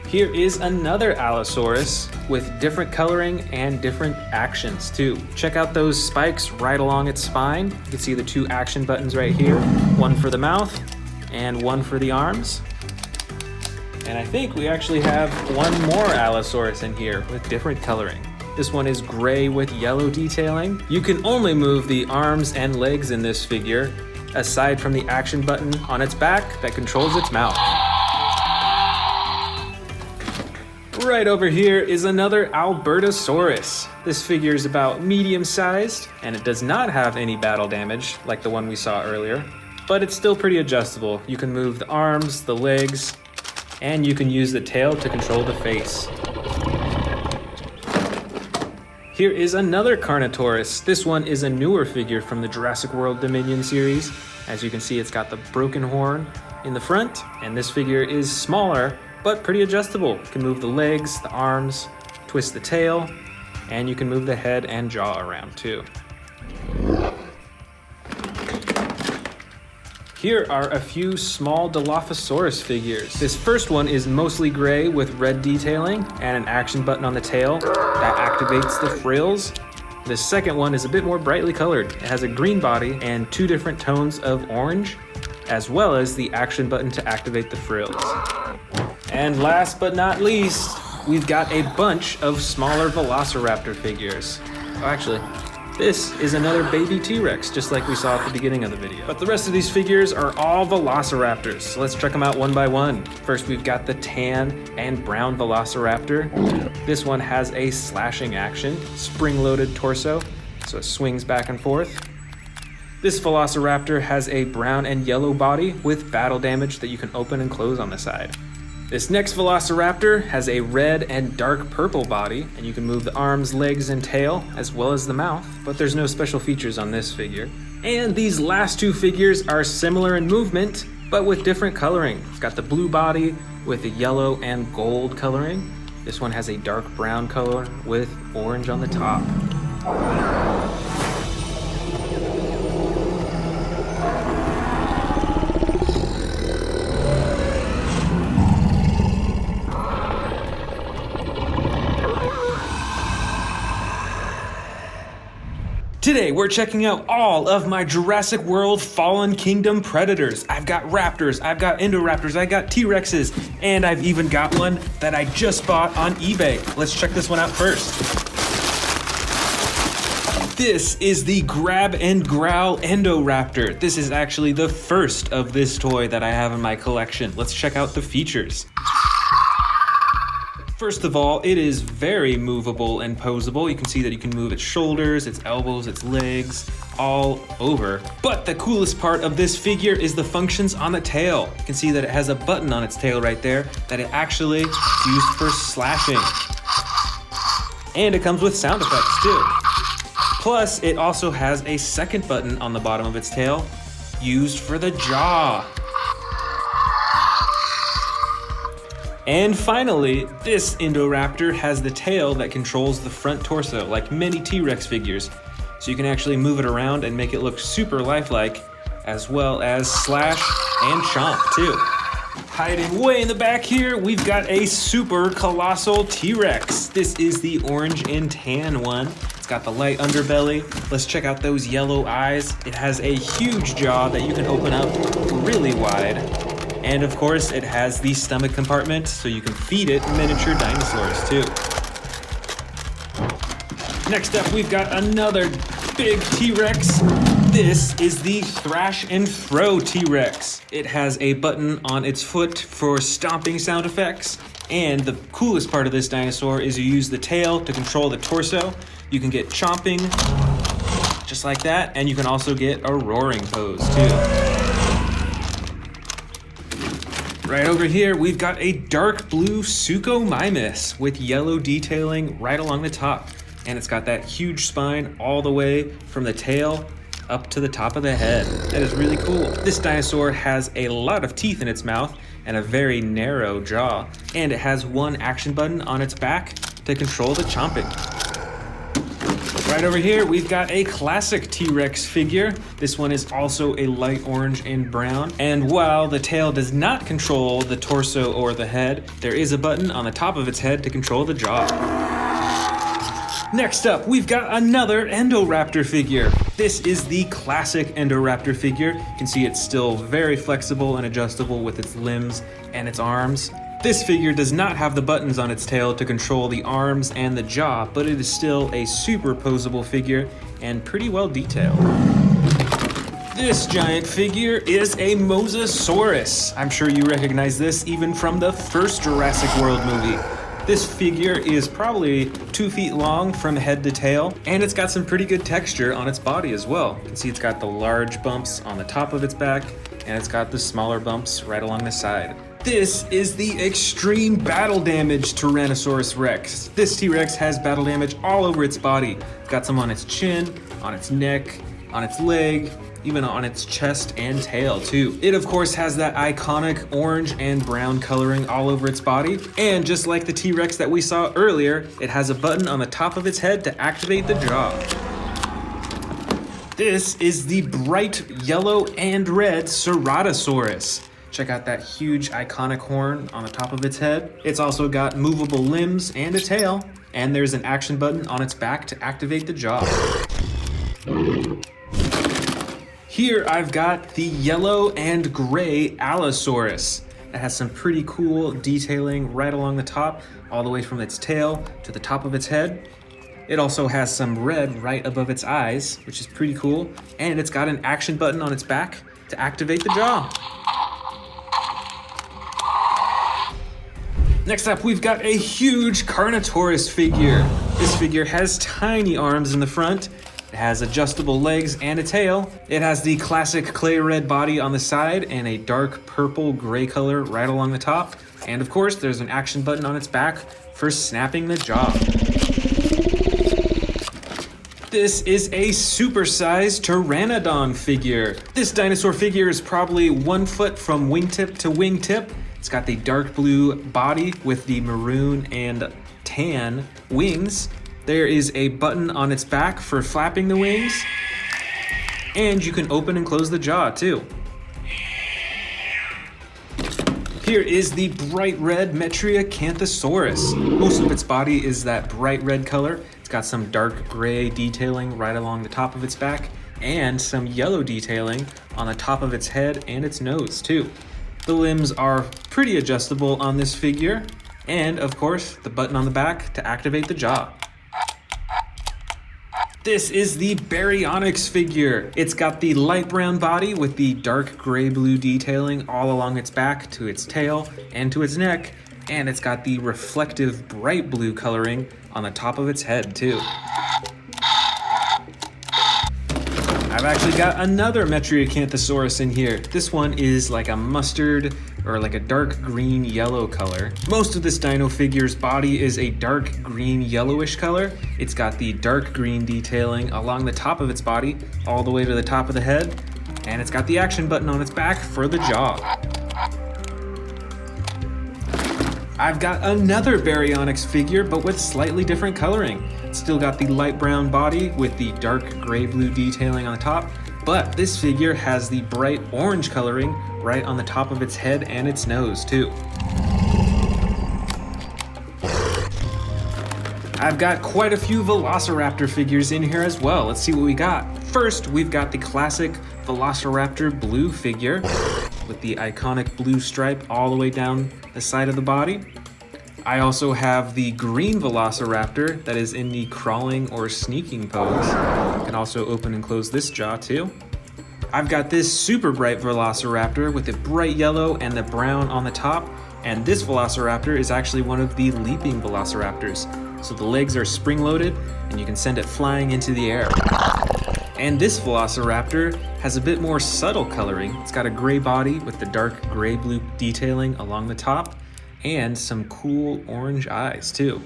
Here is another Allosaurus with different coloring and different actions too. Check out those spikes right along its spine. You can see the two action buttons right here, one for the mouth and one for the arms. And I think we actually have one more Allosaurus in here with different coloring. This one is gray with yellow detailing. You can only move the arms and legs in this figure, aside from the action button on its back that controls its mouth. Right over here is another Albertosaurus. This figure is about medium-sized, and it does not have any battle damage like the one we saw earlier, but it's still pretty adjustable. You can move the arms, the legs, and you can use the tail to control the face. Here is another Carnotaurus. This one is a newer figure from the Jurassic World Dominion series. As you can see, it's got the broken horn in the front, and this figure is smaller, but pretty adjustable. You can move the legs, the arms, twist the tail, and you can move the head and jaw around too. Here are a few small Dilophosaurus figures. This first one is mostly gray with red detailing and an action button on the tail that activates the frills. The second one is a bit more brightly colored. It has a green body and two different tones of orange, as well as the action button to activate the frills. And last but not least, we've got a bunch of smaller Velociraptor figures. Oh, actually, this is another baby T-Rex, just like we saw at the beginning of the video. But the rest of these figures are all Velociraptors, so let's check them out one by one. First, we've got the tan and brown Velociraptor. This one has a slashing action, spring-loaded torso, so it swings back and forth. This Velociraptor has a brown and yellow body with battle damage that you can open and close on the side. This next Velociraptor has a red and dark purple body, and you can move the arms, legs, and tail, as well as the mouth, but there's no special features on this figure. And these last two figures are similar in movement, but with different coloring. It's got the blue body with a yellow and gold coloring. This one has a dark brown color with orange on the top. Today, we're checking out all of my Jurassic World Fallen Kingdom predators. I've got raptors, I've got Indoraptors, I got T-Rexes, and I've even got one that I just bought on eBay. Let's check this one out first. This is the Grab and Growl Endoraptor. This is actually the first of this toy that I have in my collection. Let's check out the features. First of all, it is very movable and posable. You can see that you can move its shoulders, its elbows, its legs, all over. But the coolest part of this figure is the functions on the tail. You can see that it has a button on its tail right there that it actually is used for slashing. And it comes with sound effects too. Plus, it also has a second button on the bottom of its tail used for the jaw. And finally, this Indoraptor has the tail that controls the front torso, like many T-Rex figures. So you can actually move it around and make it look super lifelike, as well as slash and chomp too. Hiding way in the back here, we've got a super colossal T-Rex. This is the orange and tan one. It's got the light underbelly. Let's check out those yellow eyes. It has a huge jaw that you can open up really wide. And of course, it has the stomach compartment, so you can feed it miniature dinosaurs too. Next up, we've got another big T-Rex. This is the Thrash and Throw T-Rex. It has a button on its foot for stomping sound effects. And the coolest part of this dinosaur is you use the tail to control the torso. You can get chomping, just like that, and you can also get a roaring pose too. Right over here, we've got a dark blue Suchomimus with yellow detailing right along the top. And it's got that huge spine all the way from the tail up to the top of the head. That is really cool. This dinosaur has a lot of teeth in its mouth and a very narrow jaw. And it has one action button on its back to control the chomping. Right over here, we've got a classic T-Rex figure. This one is also a light orange and brown. And while the tail does not control the torso or the head, there is a button on the top of its head to control the jaw. Next up, we've got another Endoraptor figure. This is the classic Endoraptor figure. You can see it's still very flexible and adjustable with its limbs and its arms. This figure does not have the buttons on its tail to control the arms and the jaw, but it is still a super posable figure and pretty well detailed. This giant figure is a Mosasaurus. I'm sure you recognize this even from the first Jurassic World movie. This figure is probably 2 feet long from head to tail, and it's got some pretty good texture on its body as well. You can see it's got the large bumps on the top of its back, and it's got the smaller bumps right along the side. This is the extreme battle damage Tyrannosaurus Rex. This T-Rex has battle damage all over its body. It's got some on its chin, on its neck, on its leg, even on its chest and tail too. It of course has that iconic orange and brown coloring all over its body. And just like the T-Rex that we saw earlier, it has a button on the top of its head to activate the jaw. This is the bright yellow and red Ceratosaurus. Check out that huge iconic horn on the top of its head. It's also got movable limbs and a tail, and there's an action button on its back to activate the jaw. Here I've got the yellow and gray Allosaurus. It has some pretty cool detailing right along the top, all the way from its tail to the top of its head. It also has some red right above its eyes, which is pretty cool, and it's got an action button on its back to activate the jaw. Next up, we've got a huge Carnotaurus figure. This figure has tiny arms in the front. It has adjustable legs and a tail. It has the classic clay red body on the side and a dark purple gray color right along the top. And of course, there's an action button on its back for snapping the jaw. This is a supersized Pteranodon figure. This dinosaur figure is probably 1 foot from wingtip to wingtip. It's got the dark blue body with the maroon and tan wings. There is a button on its back for flapping the wings. And you can open and close the jaw too. Here is the bright red Metriacanthosaurus. Most of its body is that bright red color. It's got some dark gray detailing right along the top of its back and some yellow detailing on the top of its head and its nose too. The limbs are pretty adjustable on this figure, and of course, the button on the back to activate the jaw. This is the Baryonyx figure. It's got the light brown body with the dark gray-blue detailing all along its back to its tail and to its neck, and it's got the reflective bright blue coloring on the top of its head too. I've actually got another Metriacanthosaurus in here. This one is like a mustard or like a dark green yellow color. Most of this dino figure's body is a dark green yellowish color. It's got the dark green detailing along the top of its body all the way to the top of the head, and it's got the action button on its back for the jaw. I've got another Baryonyx figure, but with slightly different coloring. It's still got the light brown body with the dark gray blue detailing on the top, but this figure has the bright orange coloring right on the top of its head and its nose too. I've got quite a few Velociraptor figures in here as well. Let's see what we got. First, we've got the classic Velociraptor blue figure with the iconic blue stripe all the way down the side of the body. I also have the green Velociraptor that is in the crawling or sneaking pose. You can also open and close this jaw too. I've got this super bright Velociraptor with the bright yellow and the brown on the top, and this Velociraptor is actually one of the leaping Velociraptors. So the legs are spring-loaded, and you can send it flying into the air. And this Velociraptor has a bit more subtle coloring. It's got a gray body with the dark gray-blue detailing along the top, and some cool orange eyes too.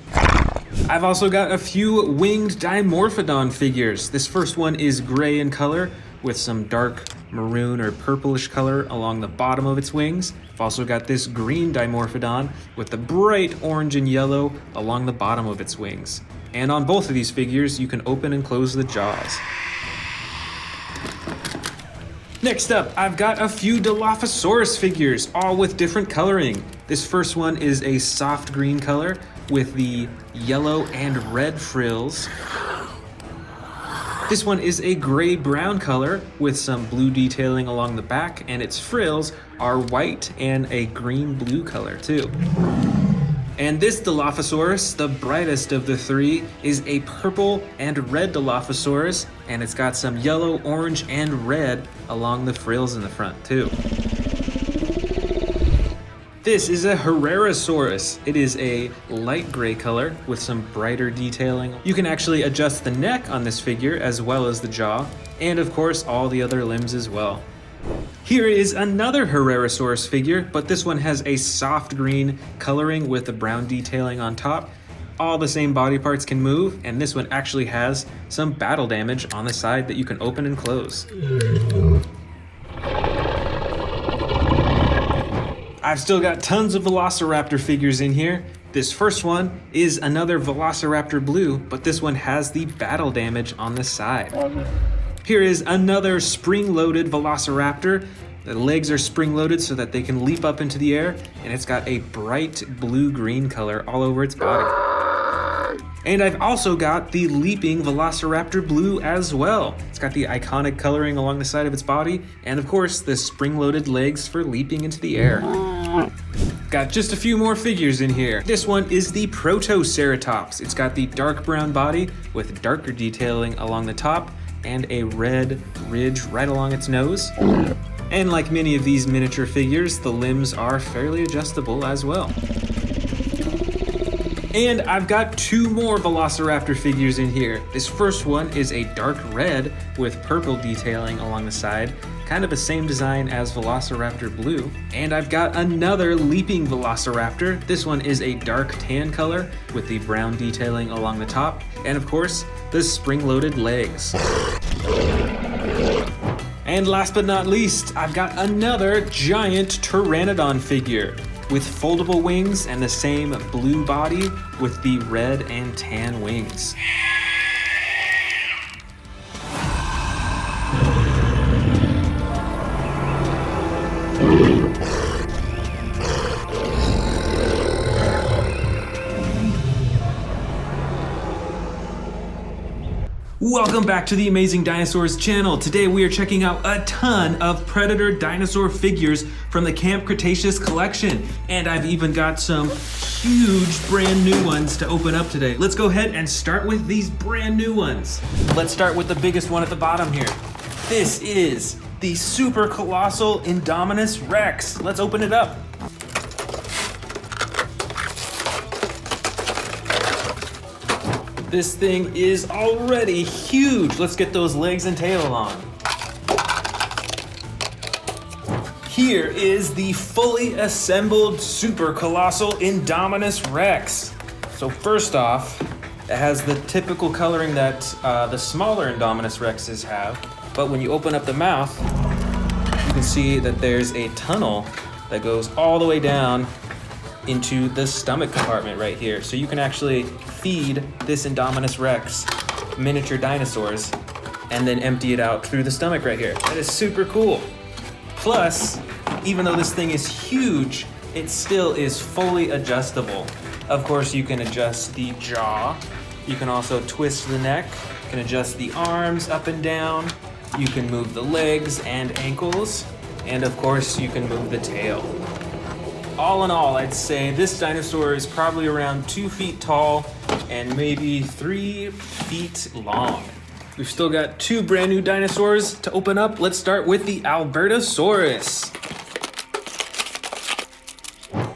I've also got a few winged Dimorphodon figures. This first one is gray in color with some dark maroon or purplish color along the bottom of its wings. I've also got this green Dimorphodon with the bright orange and yellow along the bottom of its wings. And on both of these figures, you can open and close the jaws. Next up, I've got a few Dilophosaurus figures, all with different coloring. This first one is a soft green color with the yellow and red frills. This one is a gray-brown color with some blue detailing along the back, and its frills are white and a green-blue color too. And this Dilophosaurus, the brightest of the three, is a purple and red Dilophosaurus, and it's got some yellow, orange, and red along the frills in the front too. This is a Herrerasaurus. It is a light gray color with some brighter detailing. You can actually adjust the neck on this figure as well as the jaw, and of course all the other limbs as well. Here is another Herrerasaurus figure, but this one has a soft green coloring with the brown detailing on top. All the same body parts can move, and this one actually has some battle damage on the side that you can open and close. I've still got tons of Velociraptor figures in here. This first one is another Velociraptor blue, but this one has the battle damage on the side. Here is another spring-loaded Velociraptor. The legs are spring-loaded so that they can leap up into the air, and it's got a bright blue-green color all over its body. And I've also got the leaping Velociraptor blue as well. It's got the iconic coloring along the side of its body, and of course, the spring-loaded legs for leaping into the air. Got just a few more figures in here. This one is the Protoceratops. It's got the dark brown body with darker detailing along the top, and a red ridge right along its nose. And like many of these miniature figures, the limbs are fairly adjustable as well. And I've got two more Velociraptor figures in here. This first one is a dark red with purple detailing along the side, kind of the same design as Velociraptor blue. And I've got another leaping Velociraptor. This one is a dark tan color with the brown detailing along the top, and of course, the spring-loaded legs. And last but not least, I've got another giant Pteranodon figure with foldable wings and the same blue body with the red and tan wings. Welcome back to the Amazing Dinosaurs channel. Today we are checking out a ton of Predator dinosaur figures from the Camp Cretaceous collection. And I've even got some huge brand new ones to open up today. Let's go ahead and start with these brand new ones. Let's start with the biggest one at the bottom here. This is the super colossal Indominus Rex. Let's open it up. This thing is already huge. Let's get those legs and tail on. Here is the fully assembled super colossal Indominus Rex. So first off, it has the typical coloring that the smaller Indominus Rexes have. But when you open up the mouth, you can see that there's a tunnel that goes all the way down into the stomach compartment right here. So you can actually feed this Indominus Rex miniature dinosaurs and then empty it out through the stomach right here. That is super cool. Plus, even though this thing is huge, it still is fully adjustable. Of course, you can adjust the jaw. You can also twist the neck. You can adjust the arms up and down. You can move the legs and ankles. And of course, you can move the tail. All in all, I'd say this dinosaur is probably around 2 feet tall and maybe 3 feet long. We've still got 2 brand new dinosaurs to open up. Let's start with the Albertosaurus.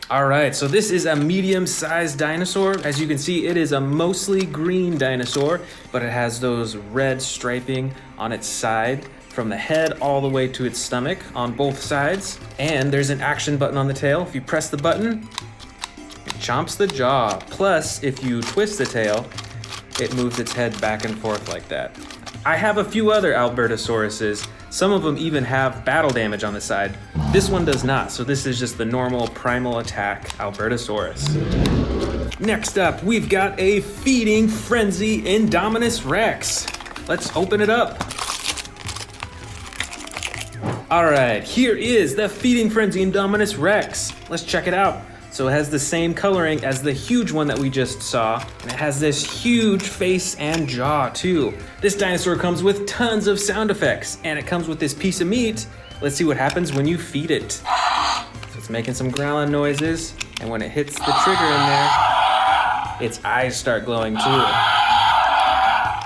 All right, so this is a medium-sized dinosaur. As you can see, it is a mostly green dinosaur, but it has those red striping on its side from the head all the way to its stomach on both sides. And there's an action button on the tail. If you press the button, it chomps the jaw. Plus, if you twist the tail, it moves its head back and forth like that. I have a few other Albertosauruses. Some of them even have battle damage on the side. This one does not, so this is just the normal primal attack Albertosaurus. Next up, we've got a feeding frenzy Indominus Rex. Let's open it up. All right, here is the feeding frenzy Indominus Rex. Let's check it out. So it has the same coloring as the huge one that we just saw, and it has this huge face and jaw too. This dinosaur comes with tons of sound effects, and it comes with this piece of meat. Let's see what happens when you feed it. So it's making some growling noises, and when it hits the trigger in there, its eyes start glowing too.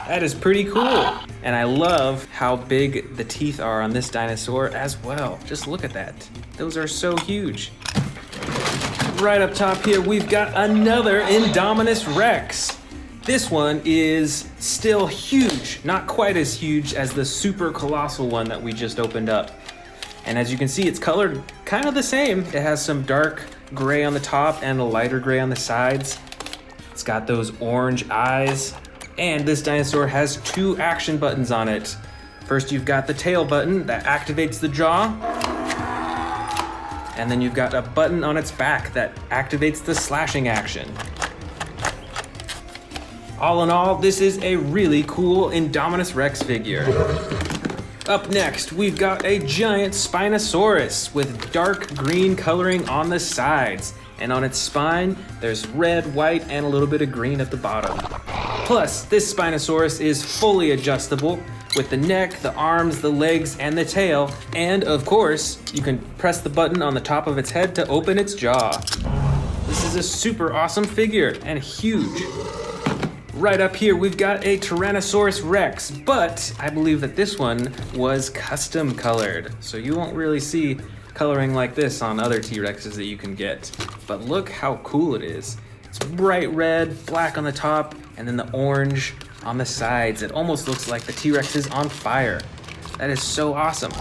That is pretty cool. And I love how big the teeth are on this dinosaur as well. Just look at that. Those are so huge. Right up top here, we've got another Indominus Rex. This one is still huge, not quite as huge as the super colossal one that we just opened up. And as you can see, it's colored kind of the same. It has some dark gray on the top and a lighter gray on the sides. It's got those orange eyes. And this dinosaur has 2 action buttons on it. First, you've got the tail button that activates the jaw. And then you've got a button on its back that activates the slashing action. All in all, this is a really cool Indominus Rex figure. Up next, we've got a giant Spinosaurus with dark green coloring on the sides. And on its spine, there's red, white, and a little bit of green at the bottom. Plus, this Spinosaurus is fully adjustable with the neck, the arms, the legs, and the tail. And of course, you can press the button on the top of its head to open its jaw. This is a super awesome figure and huge. Right up here, we've got a Tyrannosaurus Rex, but I believe that this one was custom colored. So you won't really see coloring like this on other T-Rexes that you can get. But look how cool it is. It's bright red, black on the top, and then the orange on the sides. It almost looks like the T-Rex is on fire. That is so awesome.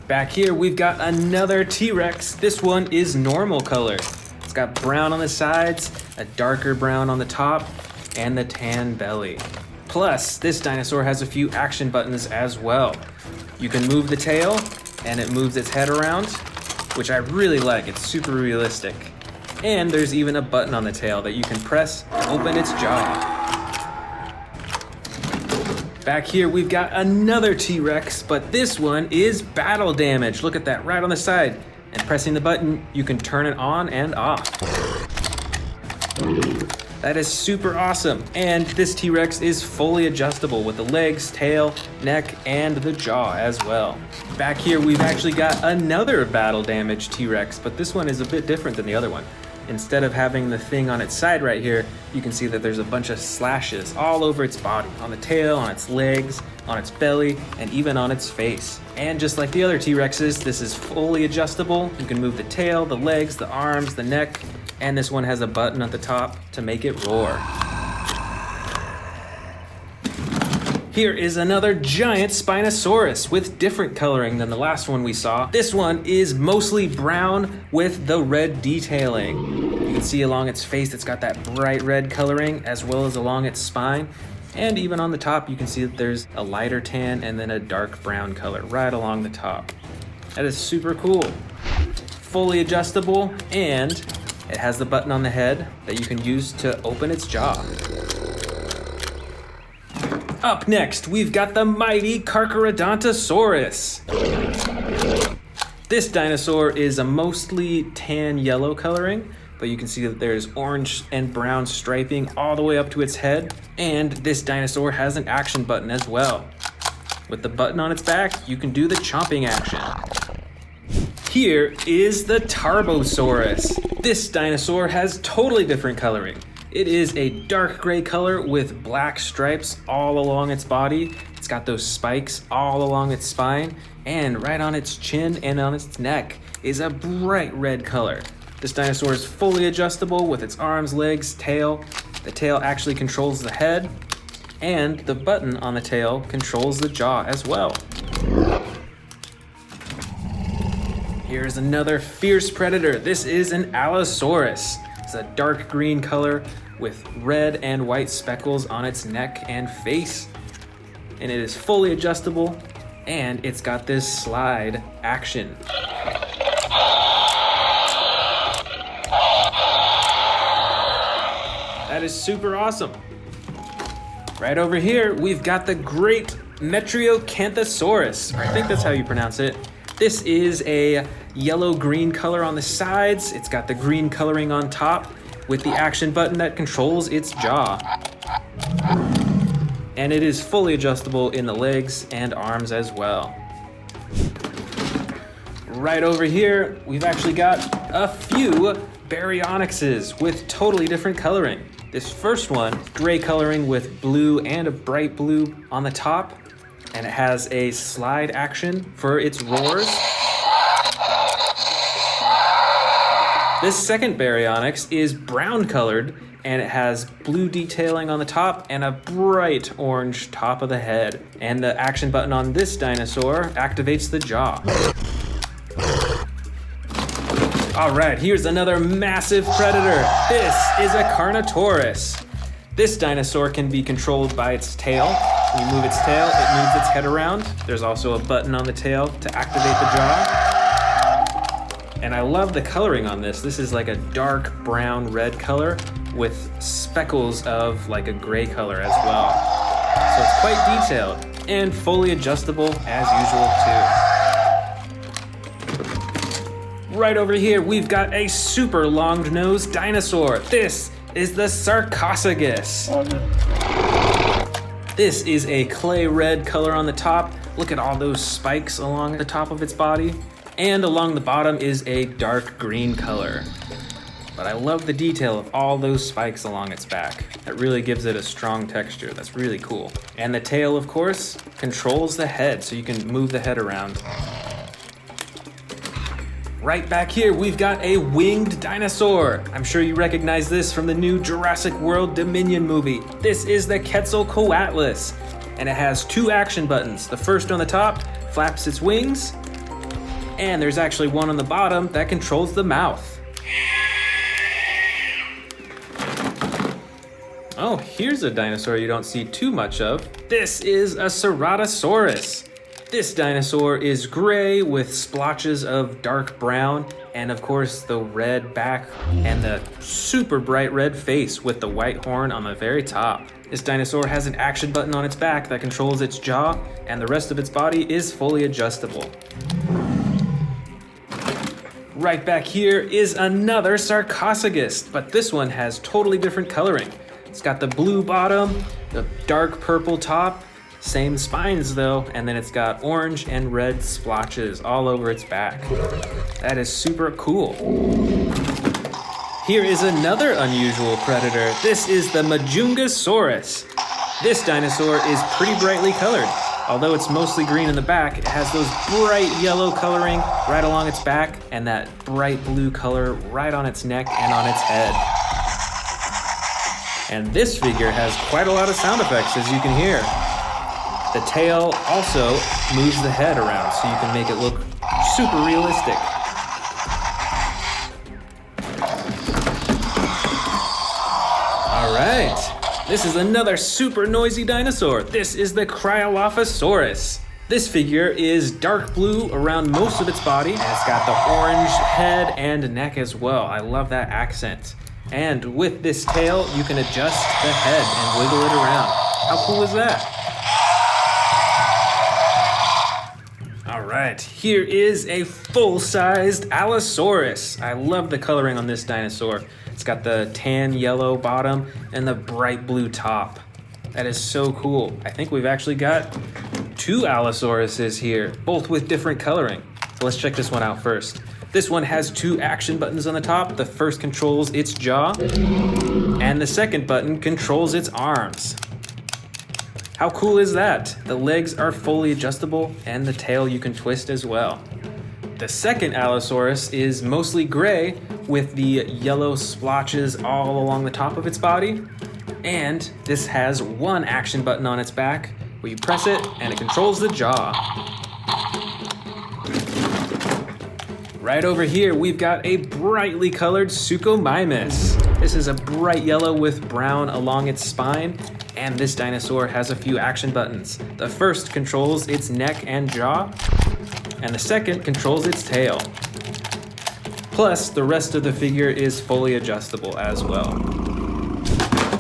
Back here, we've got another T-Rex. This one is normal color. It's got brown on the sides, a darker brown on the top, and the tan belly. Plus, this dinosaur has a few action buttons as well. You can move the tail, and it moves its head around, which I really like. It's super realistic. And there's even a button on the tail that you can press to open its jaw. Back here, we've got another T-Rex, but this one is battle damage. Look at that right on the side. And pressing the button, you can turn it on and off. That is super awesome. And this T-Rex is fully adjustable with the legs, tail, neck, and the jaw as well. Back here, we've actually got another battle damage T-Rex, but this one is a bit different than the other one. Instead of having the thing on its side right here, you can see that there's a bunch of slashes all over its body, on the tail, on its legs, on its belly, and even on its face. And just like the other T-Rexes, this is fully adjustable. You can move the tail, the legs, the arms, the neck, and this one has a button at the top to make it roar. Here is another giant Spinosaurus with different coloring than the last one we saw. This one is mostly brown with the red detailing. You can see along its face it's got that bright red coloring as well as along its spine. And even on the top you can see that there's a lighter tan and then a dark brown color right along the top. That is super cool. Fully adjustable, and it has the button on the head that you can use to open its jaw. Up next, we've got the mighty Carcharodontosaurus. This dinosaur is a mostly tan yellow coloring, but you can see that there's orange and brown striping all the way up to its head. And this dinosaur has an action button as well. With the button on its back, you can do the chomping action. Here is the Tarbosaurus. This dinosaur has totally different coloring. It is a dark gray color with black stripes all along its body. It's got those spikes all along its spine, and right on its chin and on its neck is a bright red color. This dinosaur is fully adjustable with its arms, legs, tail. The tail actually controls the head, and the button on the tail controls the jaw as well. Here's another fierce predator. This is an Allosaurus. It's a dark green color with red and white speckles on its neck and face. And it is fully adjustable, and it's got this slide action. That is super awesome. Right over here, we've got the great Metriacanthosaurus. I think that's how you pronounce it. This is a yellow-green color on the sides. It's got the green coloring on top with the action button that controls its jaw. And it is fully adjustable in the legs and arms as well. Right over here, we've actually got a few Baryonyxes with totally different coloring. This first one, gray coloring with blue and a bright blue on the top, and it has a slide action for its roars. This second Baryonyx is brown colored, and it has blue detailing on the top and a bright orange top of the head. And the action button on this dinosaur activates the jaw. All right, here's another massive predator. This is a Carnotaurus. This dinosaur can be controlled by its tail. When you move its tail, it moves its head around. There's also a button on the tail to activate the jaw. And I love the coloring on this. This is like a dark brown red color with speckles of like a gray color as well. So it's quite detailed and fully adjustable as usual too. Right over here, we've got a super long-nosed dinosaur. This is the Sarcophagus. This is a clay red color on the top. Look at all those spikes along the top of its body. And along the bottom is a dark green color. But I love the detail of all those spikes along its back. That really gives it a strong texture. That's really cool. And the tail, of course, controls the head, so you can move the head around. Right back here, we've got a winged dinosaur. I'm sure you recognize this from the new Jurassic World Dominion movie. This is the Quetzalcoatlus, and it has two action buttons. The first on the top flaps its wings, and there's actually one on the bottom that controls the mouth. Oh, here's a dinosaur you don't see too much of. This is a Ceratosaurus. This dinosaur is gray with splotches of dark brown, and of course the red back and the super bright red face with the white horn on the very top. This dinosaur has an action button on its back that controls its jaw, and the rest of its body is fully adjustable. Right back here is another Sarcophagus, but this one has totally different coloring. It's got the blue bottom, the dark purple top, same spines though, and then it's got orange and red splotches all over its back. That is super cool. Here is another unusual predator. This is the Majungasaurus. This dinosaur is pretty brightly colored. Although it's mostly green in the back, it has those bright yellow coloring right along its back and that bright blue color right on its neck and on its head. And this figure has quite a lot of sound effects, as you can hear. The tail also moves the head around so you can make it look super realistic. All right, this is another super noisy dinosaur. This is the Cryolophosaurus. This figure is dark blue around most of its body, and it's got the orange head and neck as well. I love that accent. And with this tail, you can adjust the head and wiggle it around. How cool is that? All right, here is a full-sized Allosaurus. I love the coloring on this dinosaur. It's got the tan yellow bottom and the bright blue top. That is so cool. I think we've actually got two Allosauruses here, both with different coloring. So let's check this one out first. This one has two action buttons on the top. The first controls its jaw, and and the second button controls its arms. How cool is that? The legs are fully adjustable and the tail you can twist as well. The second Allosaurus is mostly gray with the yellow splotches all along the top of its body. And this has one action button on its back where you press it and it controls the jaw. Right over here, we've got a brightly colored Suchomimus. This is a bright yellow with brown along its spine, and this dinosaur has a few action buttons. The first controls its neck and jaw, and the second controls its tail. Plus, the rest of the figure is fully adjustable as well.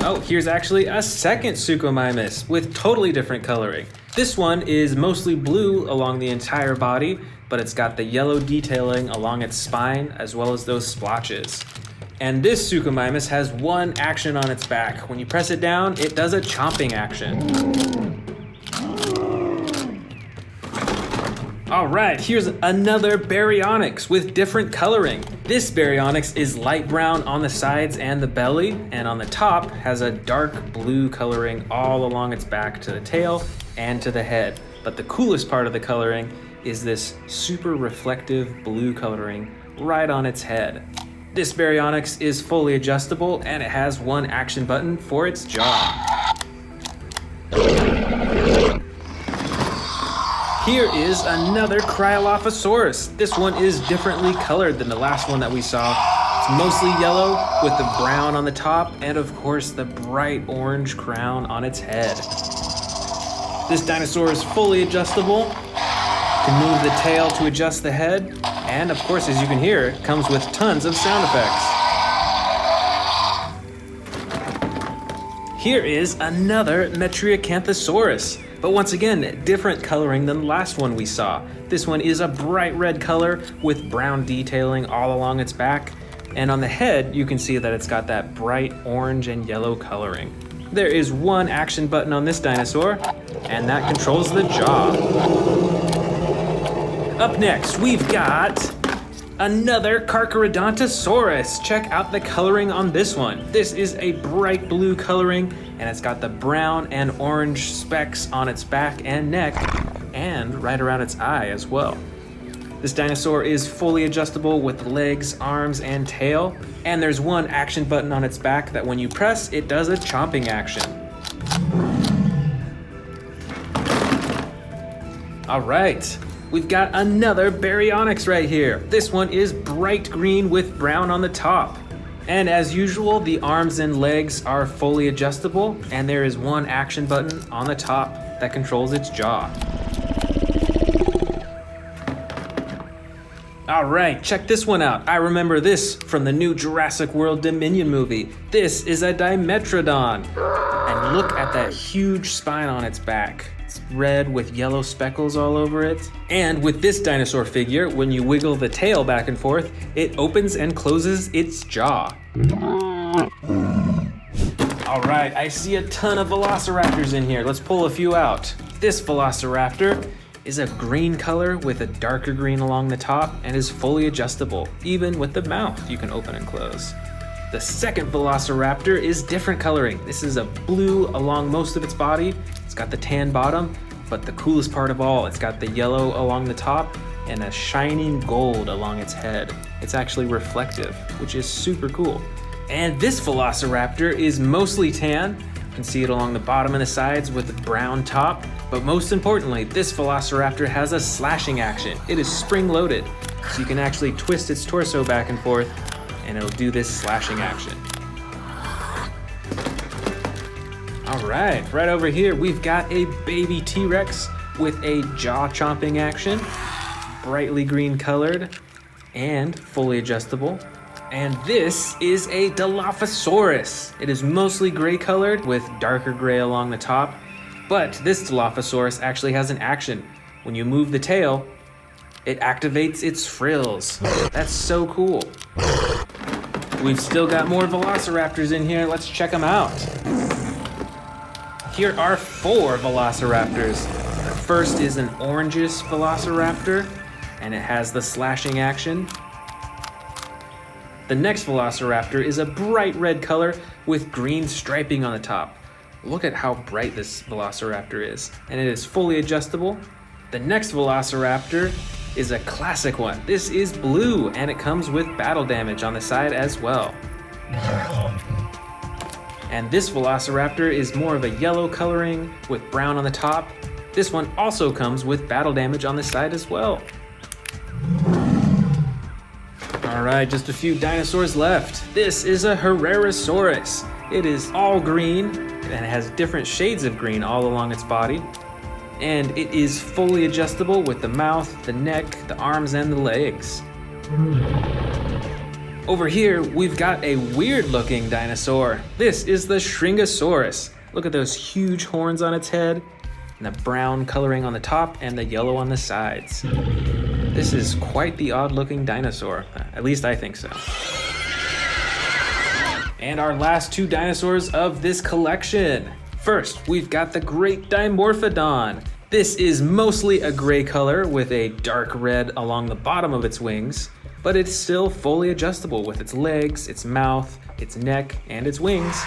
Oh, here's actually a second Suchomimus with totally different coloring. This one is mostly blue along the entire body, but it's got the yellow detailing along its spine as well as those splotches. And this Suchomimus has one action on its back. When you press it down, it does a chomping action. All right, here's another Baryonyx with different coloring. This Baryonyx is light brown on the sides and the belly, and on the top has a dark blue coloring all along its back to the tail and to the head. But the coolest part of the coloring is this super reflective blue coloring right on its head. This Baryonyx is fully adjustable and it has one action button for its jaw. Here is another Cryolophosaurus. This one is differently colored than the last one that we saw. It's mostly yellow with the brown on the top and of course the bright orange crown on its head. This dinosaur is fully adjustable. You can move the tail to adjust the head, and of course, as you can hear, it comes with tons of sound effects. Here is another Metriacanthosaurus, but once again, different coloring than the last one we saw. This one is a bright red color with brown detailing all along its back, and on the head, you can see that it's got that bright orange and yellow coloring. There is one action button on this dinosaur, and that controls the jaw. Up next, we've got another Carcharodontosaurus. Check out the coloring on this one. This is a bright blue coloring, and it's got the brown and orange specks on its back and neck, and right around its eye as well. This dinosaur is fully adjustable with legs, arms, and tail, and there's one action button on its back that when you press, it does a chomping action. All right. We've got another Baryonyx right here. This one is bright green with brown on the top. And as usual, the arms and legs are fully adjustable, and there is one action button on the top that controls its jaw. All right, check this one out. I remember this from the new Jurassic World Dominion movie. This is a Dimetrodon. And look at that huge spine on its back. It's red with yellow speckles all over it. And with this dinosaur figure, when you wiggle the tail back and forth, it opens and closes its jaw. All right, I see a ton of velociraptors in here. Let's pull a few out. This velociraptor is a green color with a darker green along the top and is fully adjustable. Even with the mouth, you can open and close. The second velociraptor is different coloring. This is a blue along most of its body. It's got the tan bottom, but the coolest part of all, it's got the yellow along the top and a shining gold along its head. It's actually reflective, which is super cool. And this velociraptor is mostly tan. You can see it along the bottom and the sides with the brown top. But most importantly, this velociraptor has a slashing action. It is spring-loaded, so you can actually twist its torso back and forth, and it'll do this slashing action. All right over here, we've got a baby T-Rex with a jaw-chomping action, brightly green colored, and fully adjustable. And this is a Dilophosaurus. It is mostly gray colored with darker gray along the top. But this Dilophosaurus actually has an action. When you move the tail, it activates its frills. That's so cool. We've still got more velociraptors in here. Let's check them out. Here are 4 velociraptors. The first is an orangish velociraptor, and it has the slashing action. The next Velociraptor is a bright red color with green striping on the top. Look at how bright this Velociraptor is, and it is fully adjustable. The next Velociraptor is a classic one. This is blue, and it comes with battle damage on the side as well. And this Velociraptor is more of a yellow coloring with brown on the top. This one also comes with battle damage on the side as well. All right, just a few dinosaurs left. This is a Herrerasaurus. It is all green and it has different shades of green all along its body. And it is fully adjustable with the mouth, the neck, the arms, and the legs. Over here, we've got a weird looking dinosaur. This is the Shringosaurus. Look at those huge horns on its head, and the brown coloring on the top and the yellow on the sides. This is quite the odd looking dinosaur. At least I think so. And our last two dinosaurs of this collection. First, we've got the Great Dimorphodon. This is mostly a gray color with a dark red along the bottom of its wings, but it's still fully adjustable with its legs, its mouth, its neck, and its wings.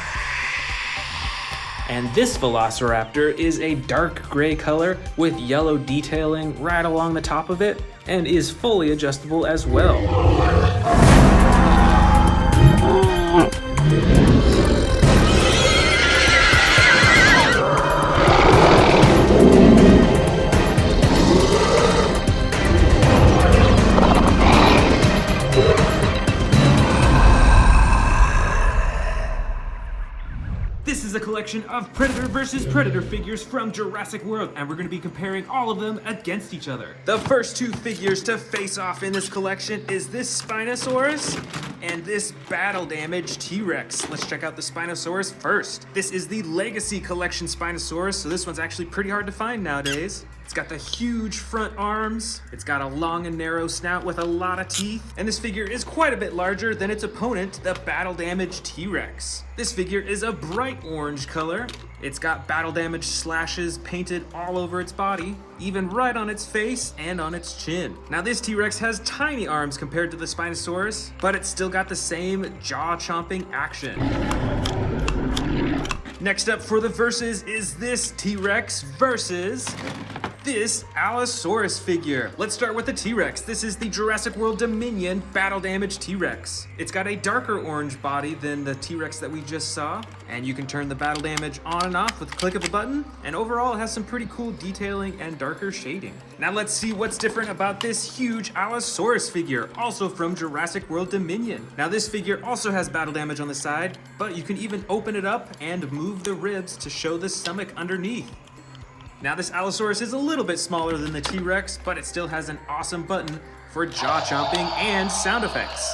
And this Velociraptor is a dark gray color with yellow detailing right along the top of it, and is fully adjustable as well. This is a collection of Predator vs. Predator figures from Jurassic World, and we're going to be comparing all of them against each other. The first two figures to face off in this collection is this Spinosaurus and this battle damaged T-Rex. Let's check out the Spinosaurus first. This is the Legacy Collection Spinosaurus, so this one's actually pretty hard to find nowadays. It's got the huge front arms, it's got a long and narrow snout with a lot of teeth, and this figure is quite a bit larger than its opponent, the battle damaged T-Rex. This figure is a bright orange color. It's got battle damage slashes painted all over its body, even right on its face and on its chin. Now this T-Rex has tiny arms compared to the Spinosaurus, but it's still got the same jaw-chomping action. Next up for the versus is this T-Rex versus this Allosaurus figure. Let's start with the T-Rex. This is the Jurassic World Dominion battle damage T-Rex. It's got a darker orange body than the T-Rex that we just saw, and you can turn the battle damage on and off with the click of a button, and overall it has some pretty cool detailing and darker shading. Now let's see what's different about this huge Allosaurus figure, also from Jurassic World Dominion. Now this figure also has battle damage on the side, but you can even open it up and move the ribs to show the stomach underneath. Now this Allosaurus is a little bit smaller than the T-Rex, but it still has an awesome button for jaw chomping and sound effects.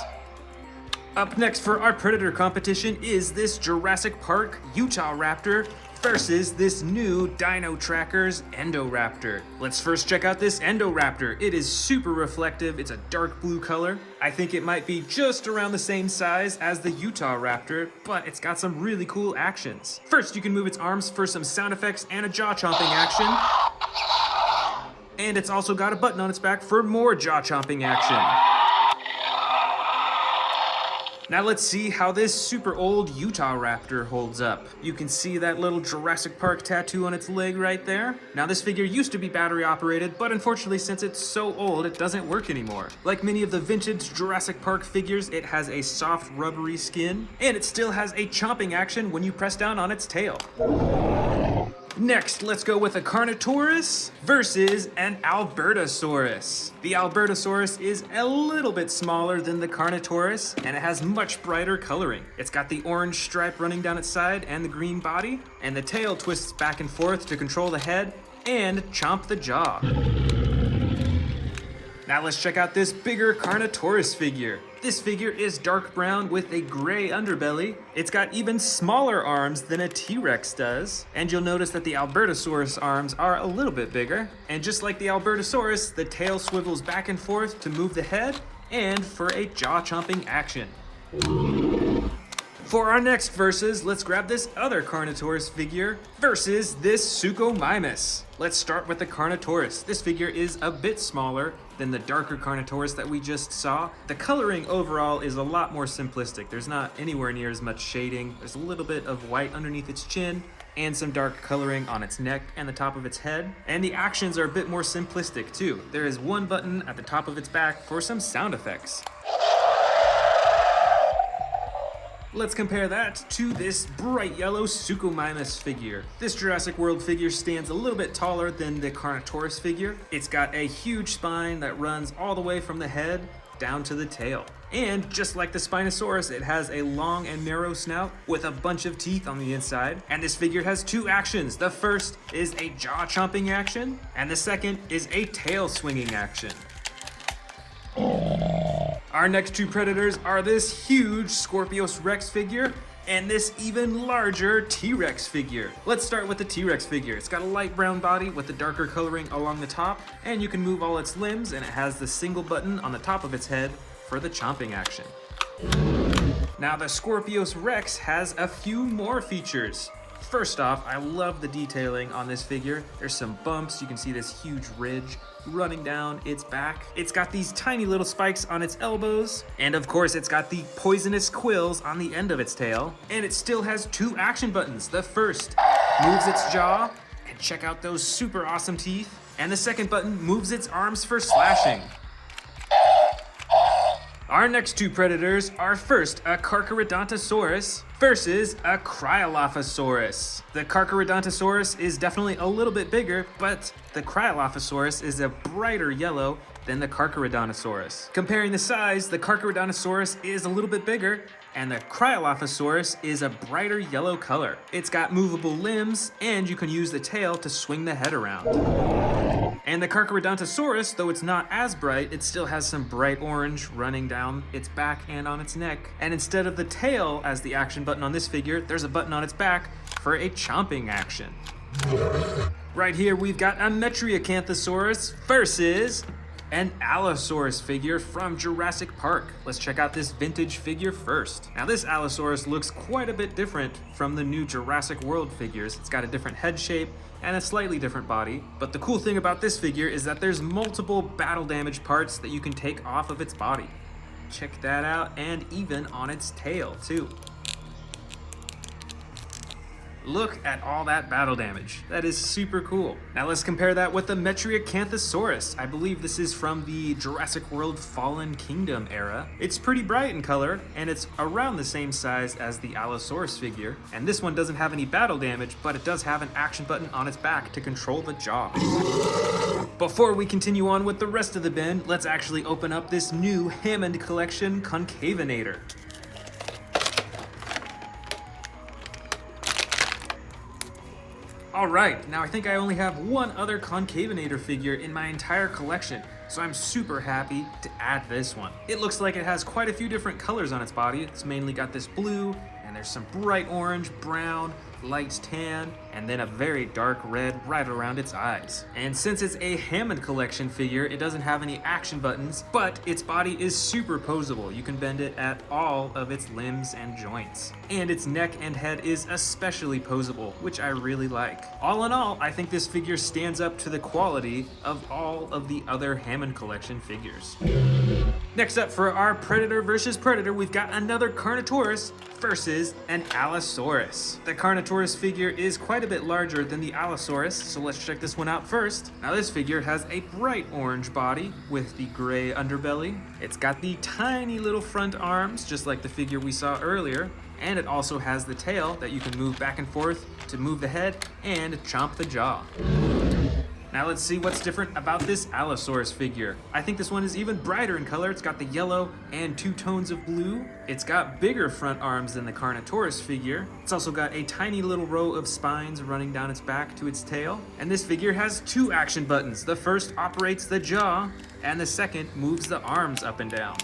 Up next for our Predator competition is this Jurassic Park Utah Raptor versus this new Dino Trackers Endoraptor. Let's first check out this Endoraptor. It is super reflective, it's a dark blue color. I think it might be just around the same size as the Utah Raptor, but it's got some really cool actions. First, you can move its arms for some sound effects and a jaw-chomping action. And it's also got a button on its back for more jaw-chomping action. Now let's see how this super old Utah Raptor holds up. You can see that little Jurassic Park tattoo on its leg right there. Now this figure used to be battery operated, but unfortunately since it's so old, it doesn't work anymore. Like many of the vintage Jurassic Park figures, it has a soft rubbery skin, and it still has a chomping action when you press down on its tail. Next, let's go with a Carnotaurus versus an Albertosaurus. The Albertosaurus is a little bit smaller than the Carnotaurus, and it has much brighter coloring. It's got the orange stripe running down its side and the green body, and the tail twists back and forth to control the head and chomp the jaw. Now let's check out this bigger Carnotaurus figure. This figure is dark brown with a gray underbelly. It's got even smaller arms than a T-Rex does. And you'll notice that the Albertosaurus arms are a little bit bigger. And just like the Albertosaurus, the tail swivels back and forth to move the head and for a jaw-chomping action. For our next versus, let's grab this other Carnotaurus figure versus this Suchomimus. Let's start with the Carnotaurus. This figure is a bit smaller than the darker Carnotaurus that we just saw. The coloring overall is a lot more simplistic. There's not anywhere near as much shading. There's a little bit of white underneath its chin and some dark coloring on its neck and the top of its head. And the actions are a bit more simplistic too. There is one button at the top of its back for some sound effects. Let's compare that to this bright yellow Suchomimus figure. This Jurassic World figure stands a little bit taller than the Carnotaurus figure. It's got a huge spine that runs all the way from the head down to the tail. And just like the Spinosaurus, it has a long and narrow snout with a bunch of teeth on the inside. And this figure has two actions. The first is a jaw chomping action, and the second is a tail swinging action. Our next two predators are this huge Scorpius Rex figure and this even larger T-Rex figure. Let's start with the T-Rex figure. It's got a light brown body with the darker coloring along the top, and you can move all its limbs, and it has the single button on the top of its head for the chomping action. Now the Scorpius Rex has a few more features. First off, I love the detailing on this figure. There's some bumps. You can see this huge ridge running down its back. It's got these tiny little spikes on its elbows. And of course, it's got the poisonous quills on the end of its tail. And it still has two action buttons. The first moves its jaw, and check out those super awesome teeth. And the second button moves its arms for slashing. Our next two predators are first a Carcharodontosaurus versus a Cryolophosaurus. The Carcharodontosaurus is definitely a little bit bigger, but the Cryolophosaurus is a brighter yellow than the Carcharodontosaurus. Comparing the size, the Carcharodontosaurus is a little bit bigger, and the Cryolophosaurus is a brighter yellow color. It's got movable limbs, and you can use the tail to swing the head around. And the Carcharodontosaurus, though it's not as bright, it still has some bright orange running down its back and on its neck. And instead of the tail as the action button on this figure, there's a button on its back for a chomping action. Right here, we've got a Metriacanthosaurus versus an Allosaurus figure from Jurassic Park. Let's check out this vintage figure first. Now this Allosaurus looks quite a bit different from the new Jurassic World figures. It's got a different head shape and a slightly different body. But the cool thing about this figure is that there's multiple battle damage parts that you can take off of its body. Check that out, and even on its tail too. Look at all that battle damage. That is super cool. Now let's compare that with the Metriacanthosaurus. I believe this is from the Jurassic World Fallen Kingdom era. It's pretty bright in color, and it's around the same size as the Allosaurus figure. And this one doesn't have any battle damage, but it does have an action button on its back to control the jaw. Before we continue on with the rest of the bin, let's actually open up this new Hammond Collection Concavinator. Alright, now I think I only have one other Concavinator figure in my entire collection, so I'm super happy to add this one. It looks like it has quite a few different colors on its body. It's mainly got this blue, and there's some bright orange, brown, light tan, and then a very dark red right around its eyes. And since it's a Hammond Collection figure, it doesn't have any action buttons, but its body is super posable. You can bend it at all of its limbs and joints. And its neck and head is especially posable, which I really like. All in all, I think this figure stands up to the quality of all of the other Hammond Collection figures. Next up for our Predator versus Predator, we've got another Carnotaurus versus an Allosaurus. The Carnotaurus figure is quite a bit larger than the Allosaurus, so let's check this one out first. Now this figure has a bright orange body with the gray underbelly. It's got the tiny little front arms, just like the figure we saw earlier, and it also has the tail that you can move back and forth to move the head and chomp the jaw. Now let's see what's different about this Allosaurus figure. I think this one is even brighter in color. It's got the yellow and two tones of blue. It's got bigger front arms than the Carnotaurus figure. It's also got a tiny little row of spines running down its back to its tail. And this figure has two action buttons. The first operates the jaw, and the second moves the arms up and down.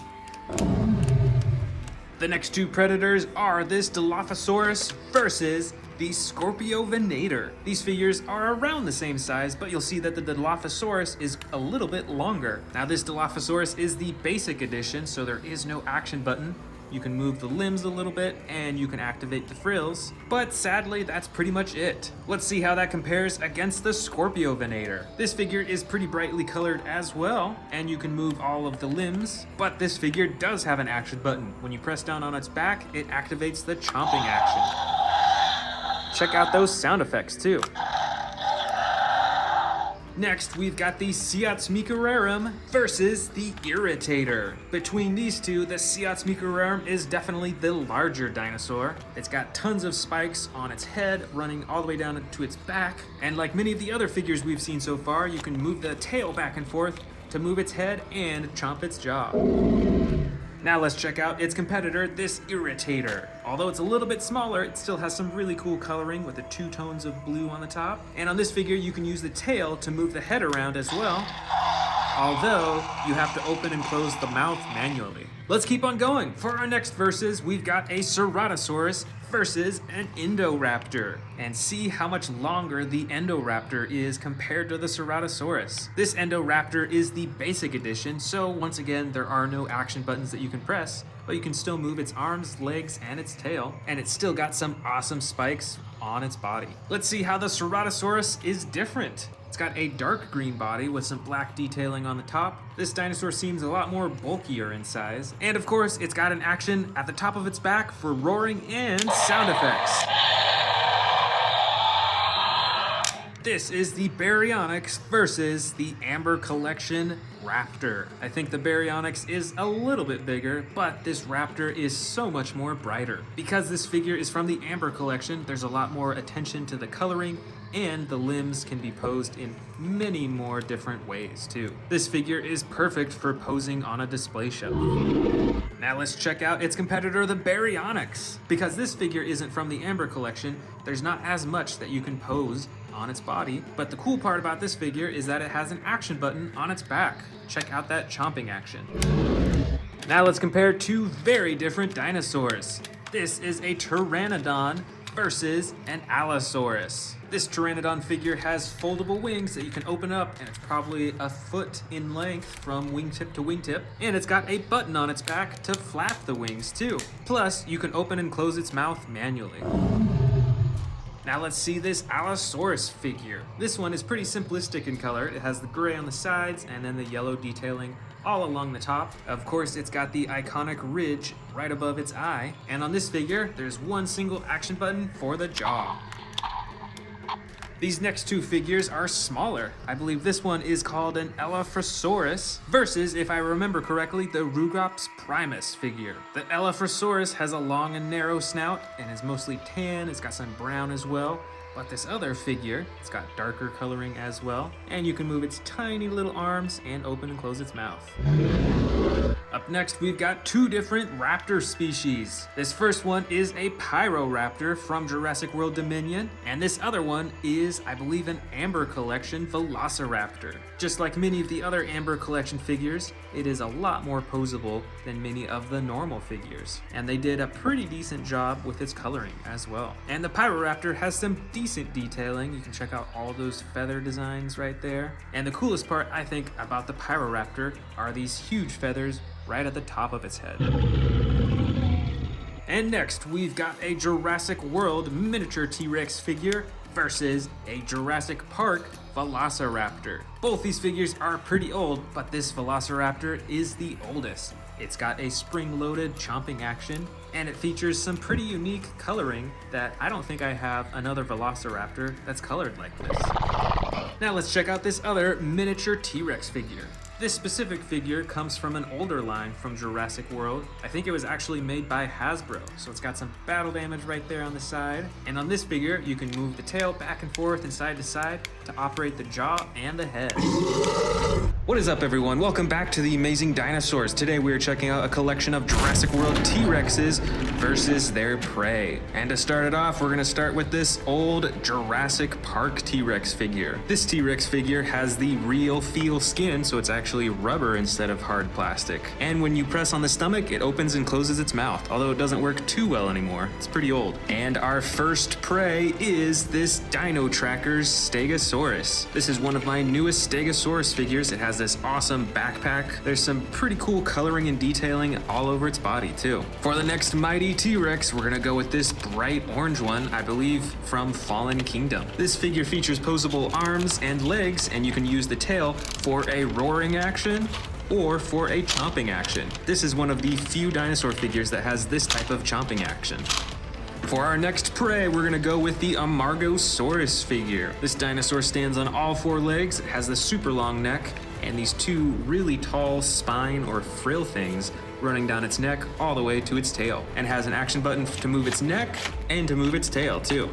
The next two predators are this Dilophosaurus versus the Scorpiovenator. These figures are around the same size, but you'll see that the Dilophosaurus is a little bit longer. Now this Dilophosaurus is the basic edition, so there is no action button, You can move the limbs a little bit, and you can activate the frills. But sadly, that's pretty much it. Let's see how that compares against the Scorpiovinator. This figure is pretty brightly colored as well, and you can move all of the limbs. But this figure does have an action button. When you press down on its back, it activates the chomping action. Check out those sound effects too. Next, we've got the Siatsmikararum versus the Irritator. Between these two, the Siatsmikararum is definitely the larger dinosaur. It's got tons of spikes on its head, running all the way down to its back. And like many of the other figures we've seen so far, you can move the tail back and forth to move its head and chomp its jaw. Now let's check out its competitor, this Irritator. Although it's a little bit smaller, it still has some really cool coloring with the 2 tones of blue on the top. And on this figure, you can use the tail to move the head around as well. Although, you have to open and close the mouth manually. Let's keep on going. For our next versus, we've got a Ceratosaurus versus an Indoraptor, and see how much longer the Indoraptor is compared to the Ceratosaurus. This Indoraptor is the basic edition, so once again, there are no action buttons that you can press, but you can still move its arms, legs, and its tail, and it's still got some awesome spikes on its body. Let's see how the Ceratosaurus is different. It's got a dark green body with some black detailing on the top. This dinosaur seems a lot more bulkier in size. And of course, it's got an action at the top of its back for roaring and sound effects. This is the Baryonyx versus the Amber Collection Raptor. I think the Baryonyx is a little bit bigger, but this Raptor is so much more brighter. Because this figure is from the Amber Collection, there's a lot more attention to the coloring, and the limbs can be posed in many more different ways too. This figure is perfect for posing on a display shelf. Now let's check out its competitor, the Baryonyx. Because this figure isn't from the Amber Collection, there's not as much that you can pose on its body, but the cool part about this figure is that it has an action button on its back. Check out that chomping action. Now let's compare 2 very different dinosaurs. This is a Pteranodon versus an Allosaurus. This Pteranodon figure has foldable wings that you can open up, and it's probably a foot in length from wingtip to wingtip, and it's got a button on its back to flap the wings too. Plus, you can open and close its mouth manually. Now let's see this Allosaurus figure. This one is pretty simplistic in color. It has the gray on the sides and then the yellow detailing all along the top. Of course, it's got the iconic ridge right above its eye. And on this figure, there's one single action button for the jaw. These next 2 figures are smaller. I believe this one is called an Elaphrosaurus versus, if I remember correctly, the Rugops primus figure. The Elaphrosaurus has a long and narrow snout and is mostly tan. It's got some brown as well. But this other figure, it's got darker coloring as well, and you can move its tiny little arms and open and close its mouth. Up next, we've got 2 different raptor species. This first one is a Pyroraptor from Jurassic World Dominion, and this other one is, I believe, an Amber Collection Velociraptor. Just like many of the other Amber Collection figures, it is a lot more posable than many of the normal figures, and they did a pretty decent job with its coloring as well. And the Pyroraptor has some decent detailing. You can check out all those feather designs right there. And the coolest part, I think, about the Pyroraptor are these huge feathers right at the top of its head. And next, we've got a Jurassic World miniature T-Rex figure versus a Jurassic Park Velociraptor. Both these figures are pretty old, but this Velociraptor is the oldest. It's got a spring-loaded chomping action, and it features some pretty unique coloring that I don't think I have another Velociraptor that's colored like this. Now let's check out this other miniature T-Rex figure. This specific figure comes from an older line from Jurassic World. I think it was actually made by Hasbro, so it's got some battle damage right there on the side. And on this figure, you can move the tail back and forth and side to side to operate the jaw and the head. What is up, everyone? Welcome back to the Amazing Dinosaurs. Today we are checking out a collection of Jurassic World T-Rexes versus their prey. And to start it off, we're gonna start with this old Jurassic Park T-Rex figure. This T-Rex figure has the real feel skin, so it's actually actually rubber instead of hard plastic. And when you press on the stomach, it opens and closes its mouth, although it doesn't work too well anymore. It's pretty old. And our first prey is this Dino Tracker's Stegosaurus. This is one of my newest Stegosaurus figures. It has this awesome backpack. There's some pretty cool coloring and detailing all over its body too. For the next mighty T-Rex, we're gonna go with this bright orange one, I believe from Fallen Kingdom. This figure features posable arms and legs, and you can use the tail for a roaring action or for a chomping action. This is one of the few dinosaur figures that has this type of chomping action. For our next prey, we're gonna go with the Amargosaurus figure. This dinosaur stands on all four legs, it has the super long neck, and these two really tall spine or frill things running down its neck all the way to its tail, and has an action button to move its neck and to move its tail too.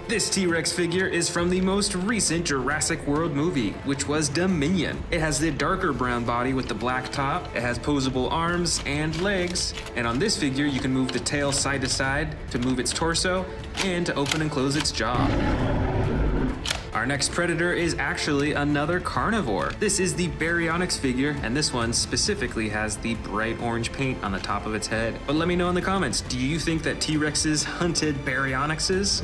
This T-Rex figure is from the most recent Jurassic World movie, which was Dominion. It has the darker brown body with the black top, it has posable arms and legs, and on this figure you can move the tail side to side to move its torso and to open and close its jaw. Our next predator is actually another carnivore. This is the Baryonyx figure, and this one specifically has the bright orange paint on the top of its head. But let me know in the comments, do you think that T-Rexes hunted Baryonyxes?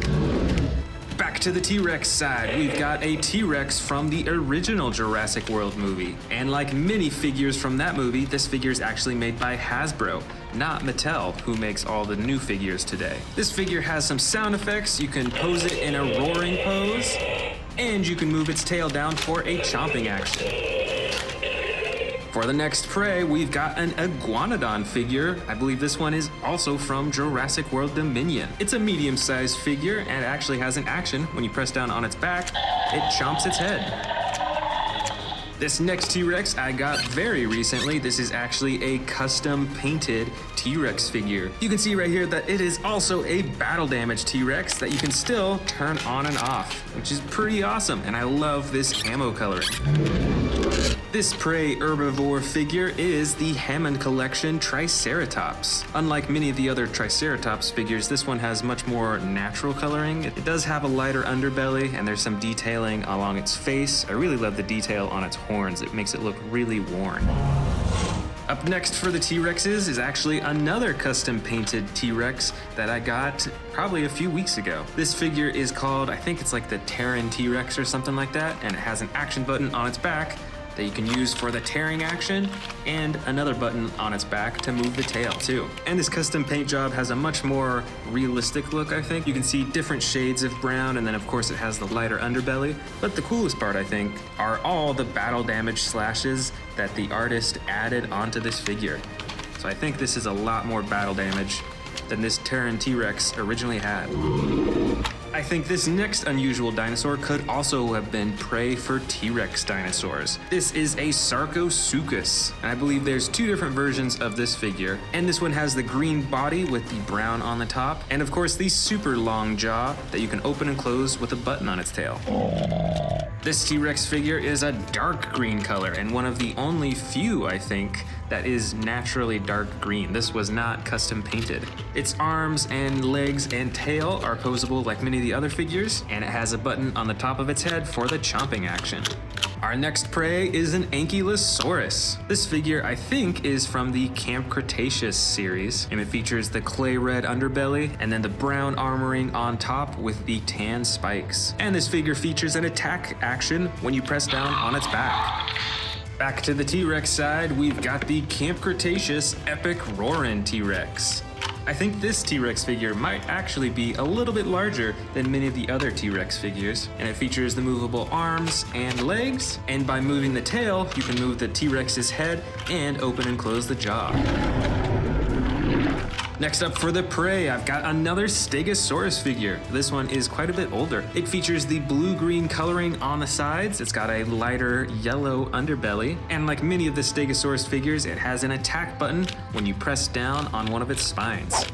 Back to the T-Rex side, we've got a T-Rex from the original Jurassic World movie. And like many figures from that movie, this figure is actually made by Hasbro, not Mattel, who makes all the new figures today. This figure has some sound effects. You can pose it in a roaring pose, and you can move its tail down for a chomping action. For the next prey, we've got an Iguanodon figure. I believe this one is also from Jurassic World Dominion. It's a medium-sized figure and it actually has an action. When you press down on its back, it chomps its head. This next T-Rex I got very recently. This is actually a custom painted T-Rex figure. You can see right here that it is also a battle damage T-Rex that you can still turn on and off, which is pretty awesome, and I love this camo coloring. This prey herbivore figure is the Hammond Collection Triceratops. Unlike many of the other Triceratops figures, this one has much more natural coloring. It does have a lighter underbelly, and there's some detailing along its face. I really love the detail on its horns. It makes it look really worn. Up next for the T-Rexes is actually another custom painted T-Rex that I got probably a few weeks ago. This figure is called, I think it's like the Terran T-Rex or something like that, and it has an action button on its back that you can use for the tearing action, and another button on its back to move the tail too. And this custom paint job has a much more realistic look, I think. You can see different shades of brown, and then of course it has the lighter underbelly. But the coolest part, I think, are all the battle damage slashes that the artist added onto this figure. So I think this is a lot more battle damage than this Terran T-Rex originally had. I think this next unusual dinosaur could also have been prey for T-Rex dinosaurs. This is a Sarcosuchus, and I believe there's two different versions of this figure. And this one has the green body with the brown on the top, and of course the super long jaw that you can open and close with a button on its tail. This T-Rex figure is a dark green color, and one of the only few, I think, that is naturally dark green. This was not custom painted. Its arms and legs and tail are posable like many of the other figures, and it has a button on the top of its head for the chomping action. Our next prey is an Ankylosaurus. This figure, I think, is from the Camp Cretaceous series, and it features the clay red underbelly and then the brown armoring on top with the tan spikes. And this figure features an attack action when you press down on its back. Back to the T-Rex side, we've got the Camp Cretaceous Epic Roarin' T-Rex. I think this T-Rex figure might actually be a little bit larger than many of the other T-Rex figures, and it features the movable arms and legs, and by moving the tail, you can move the T-Rex's head and open and close the jaw. Next up for the prey, I've got another Stegosaurus figure. This one is quite a bit older. It features the blue-green coloring on the sides. It's got a lighter yellow underbelly. And like many of the Stegosaurus figures, it has an attack button when you press down on one of its spines.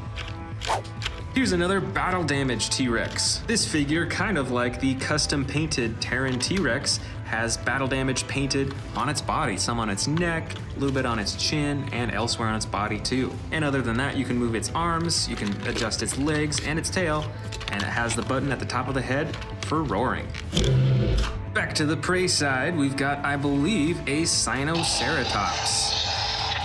Here's another battle damage T-Rex. This figure, kind of like the custom painted Terran T-Rex, has battle damage painted on its body, some on its neck, a little bit on its chin, and elsewhere on its body too. And other than that, you can move its arms, you can adjust its legs and its tail, and it has the button at the top of the head for roaring. Back to the prey side, we've got, I believe, a Spinosaurus.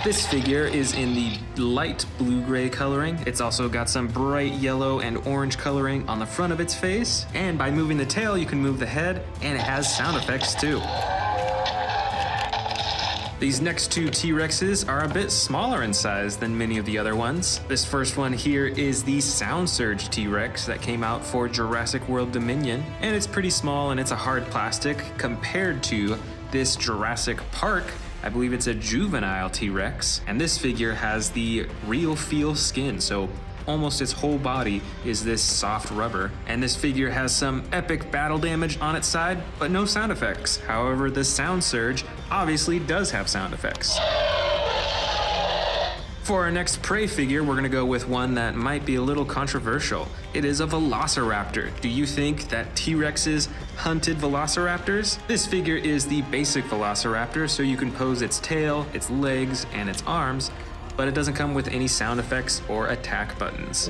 This figure is in the light blue-gray coloring. It's also got some bright yellow and orange coloring on the front of its face. And by moving the tail, you can move the head, and it has sound effects too. These next two T-Rexes are a bit smaller in size than many of the other ones. This first one here is the Sound Surge T-Rex that came out for Jurassic World Dominion, and it's pretty small and it's a hard plastic compared to this Jurassic Park. I believe it's a juvenile T-Rex, and this figure has the real feel skin, so almost its whole body is this soft rubber. And this figure has some epic battle damage on its side, but no sound effects. However, the Sound Surge obviously does have sound effects. For our next prey figure, we're gonna go with one that might be a little controversial. It is a Velociraptor. Do you think that T-Rexes hunted Velociraptors? This figure is the basic Velociraptor, so you can pose its tail, its legs, and its arms, but it doesn't come with any sound effects or attack buttons.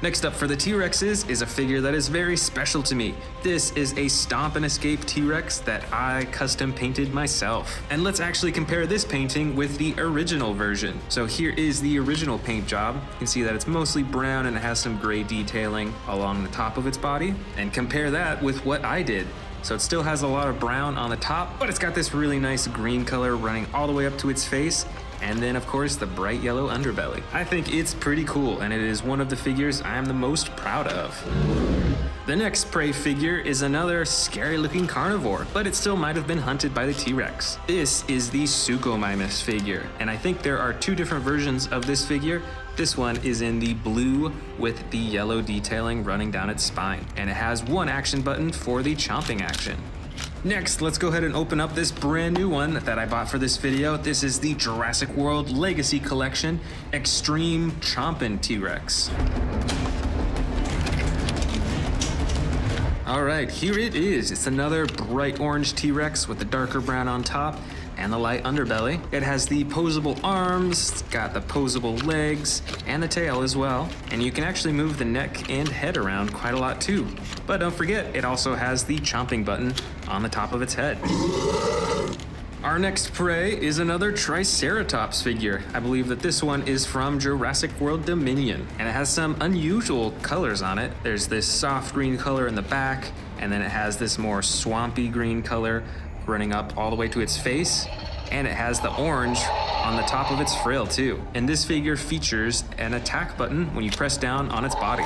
Next up for the T-Rexes is a figure that is very special to me. This is a Stomp and Escape T-Rex that I custom painted myself. And let's actually compare this painting with the original version. So here is the original paint job. You can see that it's mostly brown and it has some gray detailing along the top of its body. And compare that with what I did. So it still has a lot of brown on the top, but it's got this really nice green color running all the way up to its face. And then of course the bright yellow underbelly. I think it's pretty cool, and it is one of the figures I am the most proud of. The next prey figure is another scary looking carnivore, but it still might have been hunted by the T-Rex. This is the Suchomimus figure, and I think there are two different versions of this figure. This one is in the blue with the yellow detailing running down its spine, and it has one action button for the chomping action. Next, let's go ahead and open up this brand new one that I bought for this video. This is the Jurassic World Legacy Collection Extreme Chompin' T-Rex. All right, here it is. It's another bright orange T-Rex with the darker brown on top and the light underbelly. It has the posable arms, it's got the posable legs, and the tail as well. And you can actually move the neck and head around quite a lot too. But don't forget, it also has the chomping button on the top of its head. Our next prey is another Triceratops figure. I believe that this one is from Jurassic World Dominion, and it has some unusual colors on it. There's this soft green color in the back, and then it has this more swampy green color running up all the way to its face, and it has the orange on the top of its frill too. And this figure features an attack button when you press down on its body.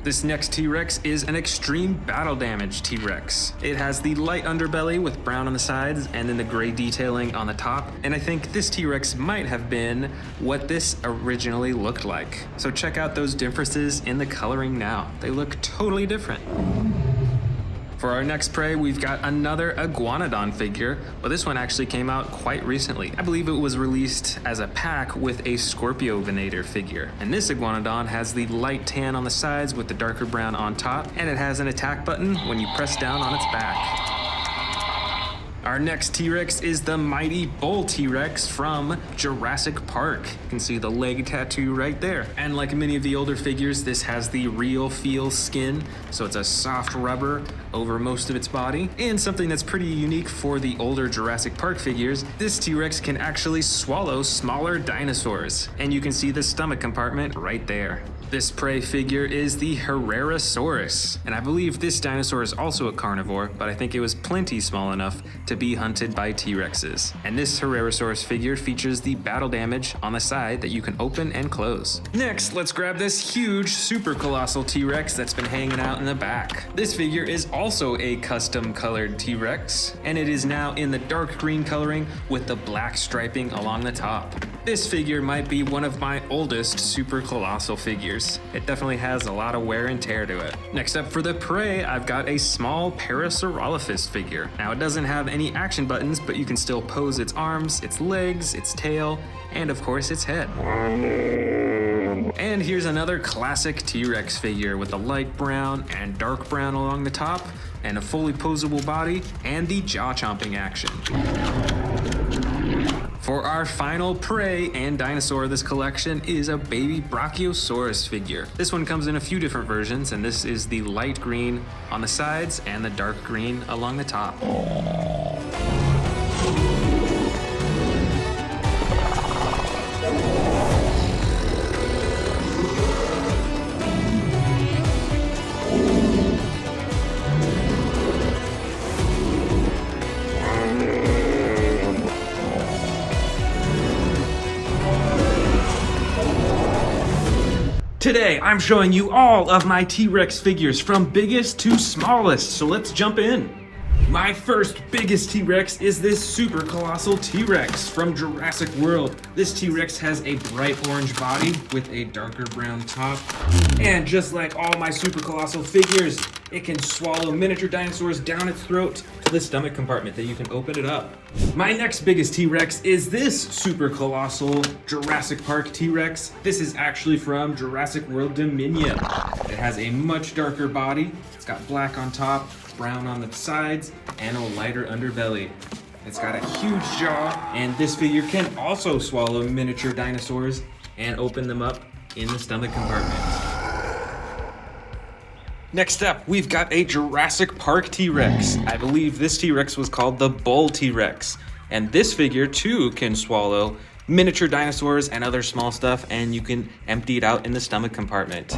This next T-Rex is an extreme battle damage T-Rex. It has the light underbelly with brown on the sides and then the gray detailing on the top. And I think this T-Rex might have been what this originally looked like. So check out those differences in the coloring now. They look totally different. For our next prey, we've got another Iguanodon figure, but this one actually came out quite recently. I believe it was released as a pack with a Scorpiovinator figure. And this Iguanodon has the light tan on the sides with the darker brown on top, and it has an attack button when you press down on its back. Our next T-Rex is the Mighty Bull T-Rex from Jurassic Park. You can see the leg tattoo right there. And like many of the older figures, this has the real feel skin, so it's a soft rubber over most of its body. And something that's pretty unique for the older Jurassic Park figures, this T-Rex can actually swallow smaller dinosaurs. And you can see the stomach compartment right there. This prey figure is the Herrerasaurus, and I believe this dinosaur is also a carnivore, but I think it was plenty small enough to be hunted by T-Rexes. And this Herrerasaurus figure features the battle damage on the side that you can open and close. Next, let's grab this huge super colossal T-Rex that's been hanging out in the back. This figure is also a custom colored T-Rex, and it is now in the dark green coloring with the black striping along the top. This figure might be one of my oldest super colossal figures. It definitely has a lot of wear and tear to it. Next up for the prey, I've got a small Parasaurolophus figure. Now it doesn't have any action buttons, but you can still pose its arms, its legs, its tail, and of course its head. And here's another classic T-Rex figure with the light brown and dark brown along the top, and a fully posable body, and the jaw chomping action. For our final prey and dinosaur of this collection is a baby Brachiosaurus figure. This one comes in a few different versions, and this is the light green on the sides and the dark green along the top. Today, I'm showing you all of my T-Rex figures from biggest to smallest, so let's jump in. My first biggest T-Rex is this super colossal T-Rex from Jurassic World. This T-Rex has a bright orange body with a darker brown top, and just like all my super colossal figures, it can swallow miniature dinosaurs down its throat to the stomach compartment that you can open it up. My next biggest T-Rex is this super colossal Jurassic Park T-Rex. This is actually from Jurassic World Dominion. It has a much darker body. It's got black on top, brown on the sides, and a lighter underbelly. It's got a huge jaw, and this figure can also swallow miniature dinosaurs and open them up in the stomach compartment. Next up, we've got a Jurassic Park T-Rex. I believe this T-Rex was called the Bull T-Rex. And this figure too can swallow miniature dinosaurs and other small stuff, and you can empty it out in the stomach compartment.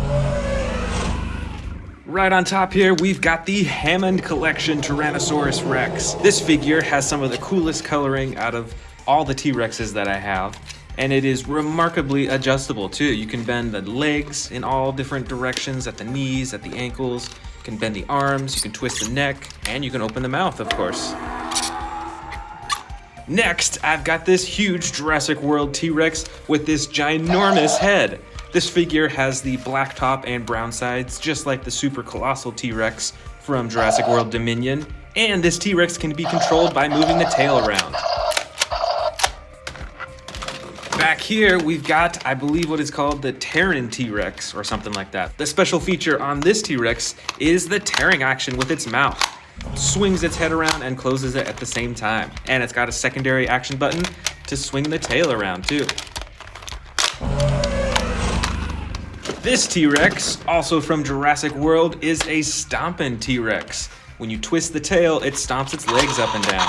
Right on top here, we've got the Hammond Collection Tyrannosaurus Rex. This figure has some of the coolest coloring out of all the T-Rexes that I have. And it is remarkably adjustable too. You can bend the legs in all different directions, at the knees, at the ankles. You can bend the arms, you can twist the neck, and you can open the mouth, of course. Next, I've got this huge Jurassic World T-Rex with this ginormous head. This figure has the black top and brown sides, just like the super colossal T-Rex from Jurassic World Dominion. And this T-Rex can be controlled by moving the tail around. Back here, we've got, I believe, what is called the Terran T-Rex, or something like that. The special feature on this T-Rex is the tearing action with its mouth. It swings its head around and closes it at the same time. And it's got a secondary action button to swing the tail around, too. This T-Rex, also from Jurassic World, is a stompin' T-Rex. When you twist the tail, it stomps its legs up and down.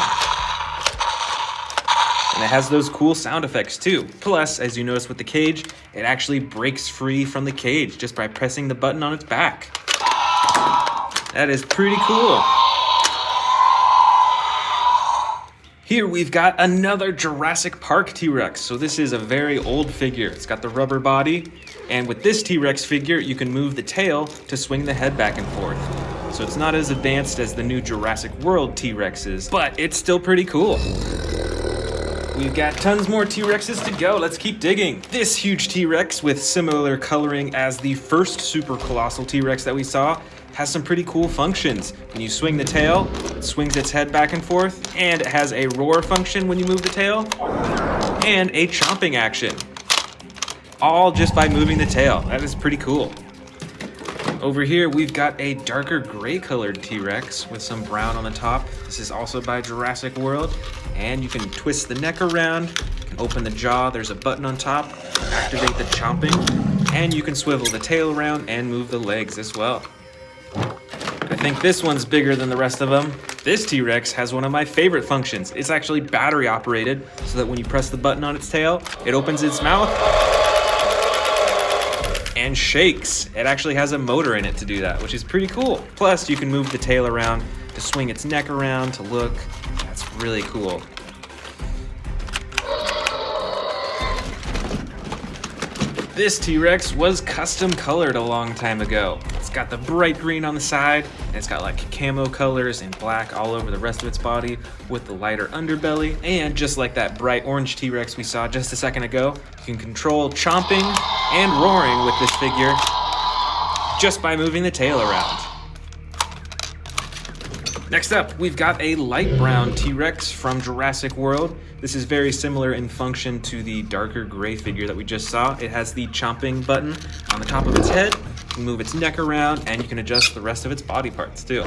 And it has those cool sound effects too. Plus, as you notice with the cage, it actually breaks free from the cage just by pressing the button on its back. That is pretty cool. Here we've got another Jurassic Park T-Rex. So this is a very old figure. It's got the rubber body. And with this T-Rex figure, you can move the tail to swing the head back and forth. So it's not as advanced as the new Jurassic World T-Rexes, but it's still pretty cool. We've got tons more T-Rexes to go. Let's keep digging. This huge T-Rex with similar coloring as the first super colossal T-Rex that we saw has some pretty cool functions. When you swing the tail, it swings its head back and forth, and it has a roar function when you move the tail, and a chomping action. All just by moving the tail. That is pretty cool. Over here, we've got a darker gray colored T-Rex with some brown on the top. This is also by Jurassic World. And you can twist the neck around, you can open the jaw, there's a button on top, activate the chomping, and you can swivel the tail around and move the legs as well. I think this one's bigger than the rest of them. This T-Rex has one of my favorite functions. It's actually battery operated, so that when you press the button on its tail, it opens its mouth and shakes. It actually has a motor in it to do that, which is pretty cool. Plus, you can move the tail around to swing its neck around to look. That's really cool. This T-Rex was custom colored a long time ago. It's got the bright green on the side, and it's got like camo colors and black all over the rest of its body with the lighter underbelly. And just like that bright orange T-Rex we saw just a second ago, you can control chomping and roaring with this figure just by moving the tail around. Next up, we've got a light brown T-Rex from Jurassic World. This is very similar in function to the darker gray figure that we just saw. It has the chomping button on the top of its head. You can move its neck around, and you can adjust the rest of its body parts too.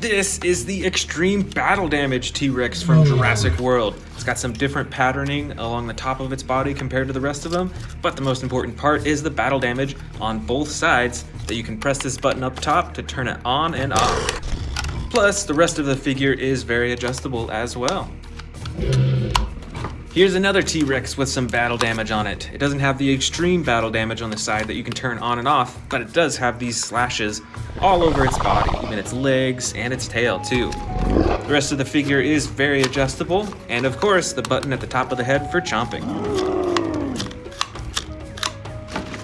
This is the extreme battle damage T-Rex from Jurassic World. It's got some different patterning along the top of its body compared to the rest of them, but the most important part is the battle damage on both sides that you can press this button up top to turn it on and off. Plus, the rest of the figure is very adjustable as well. Here's another T-Rex with some battle damage on it. It doesn't have the extreme battle damage on the side that you can turn on and off, but it does have these slashes all over its body, even its legs and its tail too. The rest of the figure is very adjustable, and of course, the button at the top of the head for chomping.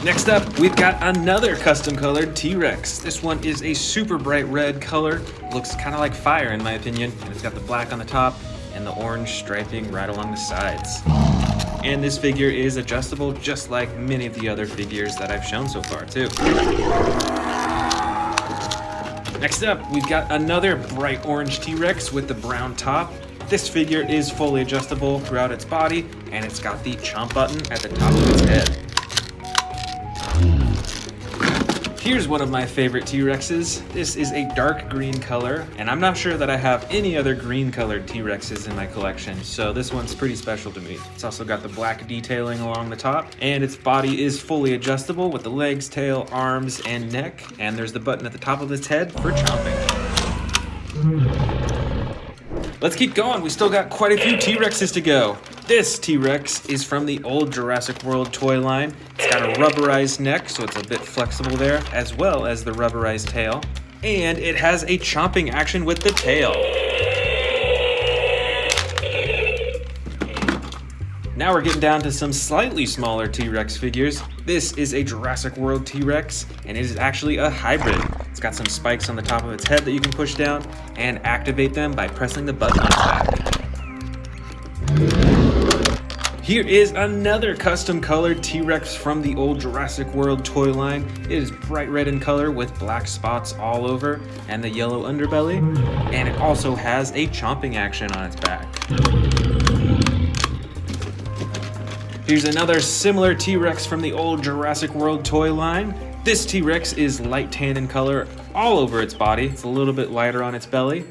Next up, we've got another custom colored T-Rex. This one is a super bright red color. Looks kind of like fire in my opinion, and it's got the black on the top and the orange striping right along the sides. And this figure is adjustable just like many of the other figures that I've shown so far too. Next up, we've got another bright orange T-Rex with the brown top. This figure is fully adjustable throughout its body, and it's got the chomp button at the top of its head. Here's one of my favorite T-Rexes. This is a dark green color, and I'm not sure that I have any other green colored T-Rexes in my collection, so this one's pretty special to me. It's also got the black detailing along the top, and its body is fully adjustable with the legs, tail, arms, and neck, and there's the button at the top of its head for chomping. Let's keep going. We still got quite a few T-Rexes to go. This T-Rex is from the old Jurassic World toy line. It's got a rubberized neck, so it's a bit flexible there, as well as the rubberized tail. And it has a chomping action with the tail. Now we're getting down to some slightly smaller T-Rex figures. This is a Jurassic World T-Rex, and it is actually a hybrid. It's got some spikes on the top of its head that you can push down and activate them by pressing the button on its back. Here is another custom colored T-Rex from the old Jurassic World toy line. It is bright red in color with black spots all over and the yellow underbelly, and it also has a chomping action on its back. Here's another similar T-Rex from the old Jurassic World toy line. This T-Rex is light tan in color all over its body. It's a little bit lighter on its belly.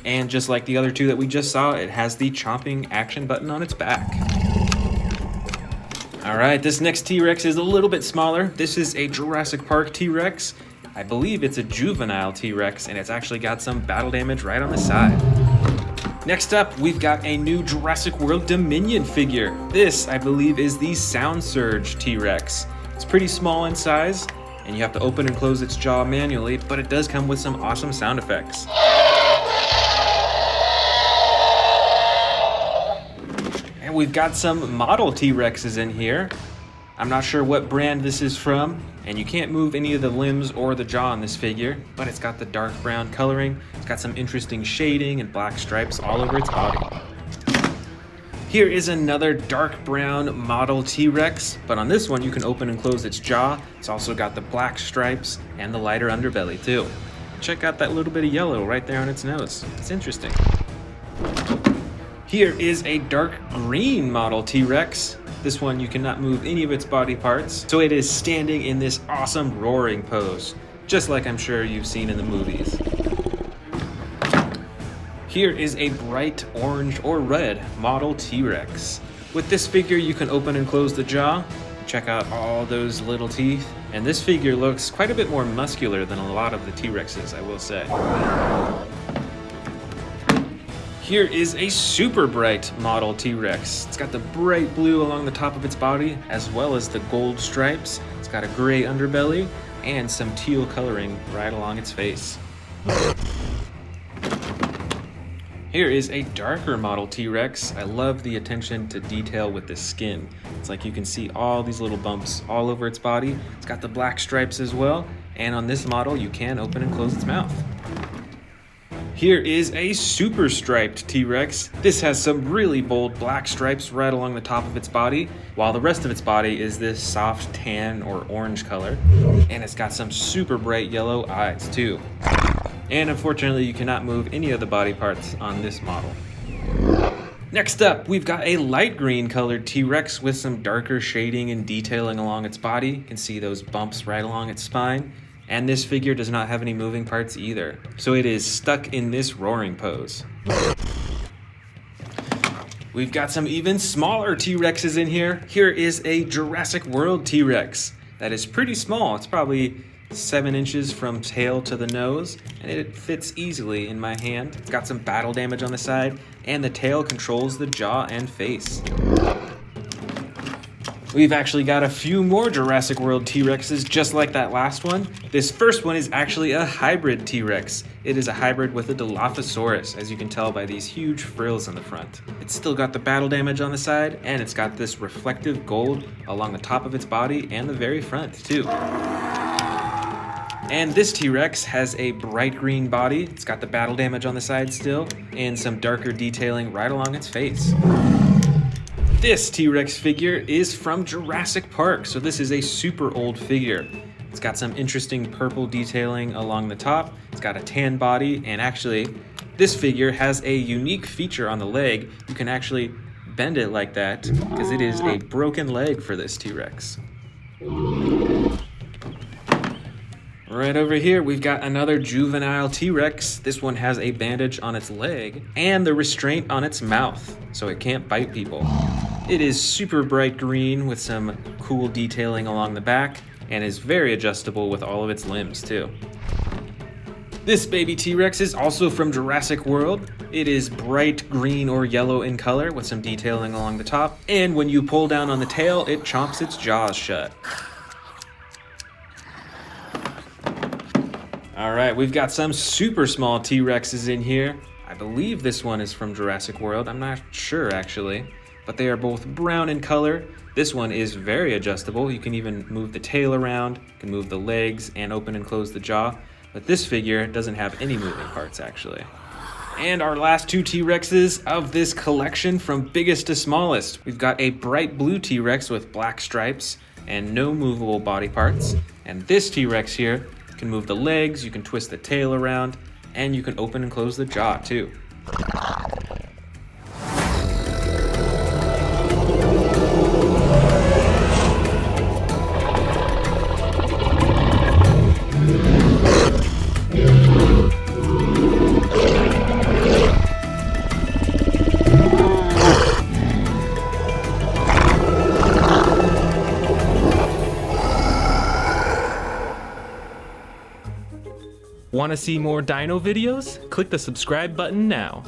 And just like the other two that we just saw, it has the chomping action button on its back. All right, this next T-Rex is a little bit smaller. This is a Jurassic Park T-Rex. I believe it's a juvenile T-Rex, and it's actually got some battle damage right on the side. Next up, we've got a new Jurassic World Dominion figure. This, I believe, is the Sound Surge T-Rex. It's pretty small in size, and you have to open and close its jaw manually, but it does come with some awesome sound effects. And we've got some model T-Rexes in here. I'm not sure what brand this is from, and you can't move any of the limbs or the jaw on this figure, but it's got the dark brown coloring. It's got some interesting shading and black stripes all over its body. Here is another dark brown model T-Rex, but on this one you can open and close its jaw. It's also got the black stripes and the lighter underbelly too. Check out that little bit of yellow right there on its nose. It's interesting. Here is a dark green model T-Rex. This one you cannot move any of its body parts, so it is standing in this awesome roaring pose, just like I'm sure you've seen in the movies. Here is a bright orange or red model T-Rex. With this figure you can open and close the jaw, check out all those little teeth, and this figure looks quite a bit more muscular than a lot of the T-Rexes, I will say. Here is a super bright model T-Rex. It's got the bright blue along the top of its body, as well as the gold stripes. It's got a gray underbelly and some teal coloring right along its face. Here is a darker model T-Rex. I love the attention to detail with the skin. It's like you can see all these little bumps all over its body. It's got the black stripes as well, and on this model you can open and close its mouth. Here is a super striped T-Rex. This has some really bold black stripes right along the top of its body, while the rest of its body is this soft tan or orange color. And it's got some super bright yellow eyes too. And unfortunately, you cannot move any of the body parts on this model. Next up, we've got a light green colored T-Rex with some darker shading and detailing along its body. You can see those bumps right along its spine. And this figure does not have any moving parts either. So it is stuck in this roaring pose. We've got some even smaller T-Rexes in here. Here is a Jurassic World T-Rex that is pretty small. It's probably 7 inches from tail to the nose, and it fits easily in my hand. It's got some battle damage on the side, and the tail controls the jaw and face. We've actually got a few more Jurassic World T-Rexes just like that last one. This first one is actually a hybrid T-Rex. It is a hybrid with a Dilophosaurus, as you can tell by these huge frills on the front. It's still got the battle damage on the side, and it's got this reflective gold along the top of its body and the very front too. And this T-Rex has a bright green body. It's got the battle damage on the side still, and some darker detailing right along its face. This T-Rex figure is from Jurassic Park, so this is a super old figure. It's got some interesting purple detailing along the top. It's got a tan body, and actually, this figure has a unique feature on the leg. You can actually bend it like that, because it is a broken leg for this T-Rex. Right over here, we've got another juvenile T-Rex. This one has a bandage on its leg and the restraint on its mouth, so it can't bite people. It is super bright green with some cool detailing along the back and is very adjustable with all of its limbs too. This baby T-Rex is also from Jurassic World. It is bright green or yellow in color with some detailing along the top, and when you pull down on the tail, it chomps its jaws shut. All right, we've got some super small T-Rexes in here. I believe this one is from Jurassic World. I'm not sure actually, but they are both brown in color. This one is very adjustable. You can even move the tail around, you can move the legs and open and close the jaw. But this figure doesn't have any moving parts actually. And our last 2 T-Rexes of this collection from biggest to smallest. We've got a bright blue T-Rex with black stripes and no movable body parts. And this T-Rex here, you can move the legs, you can twist the tail around, and you can open and close the jaw too. Want to see more dino videos? Click the subscribe button now.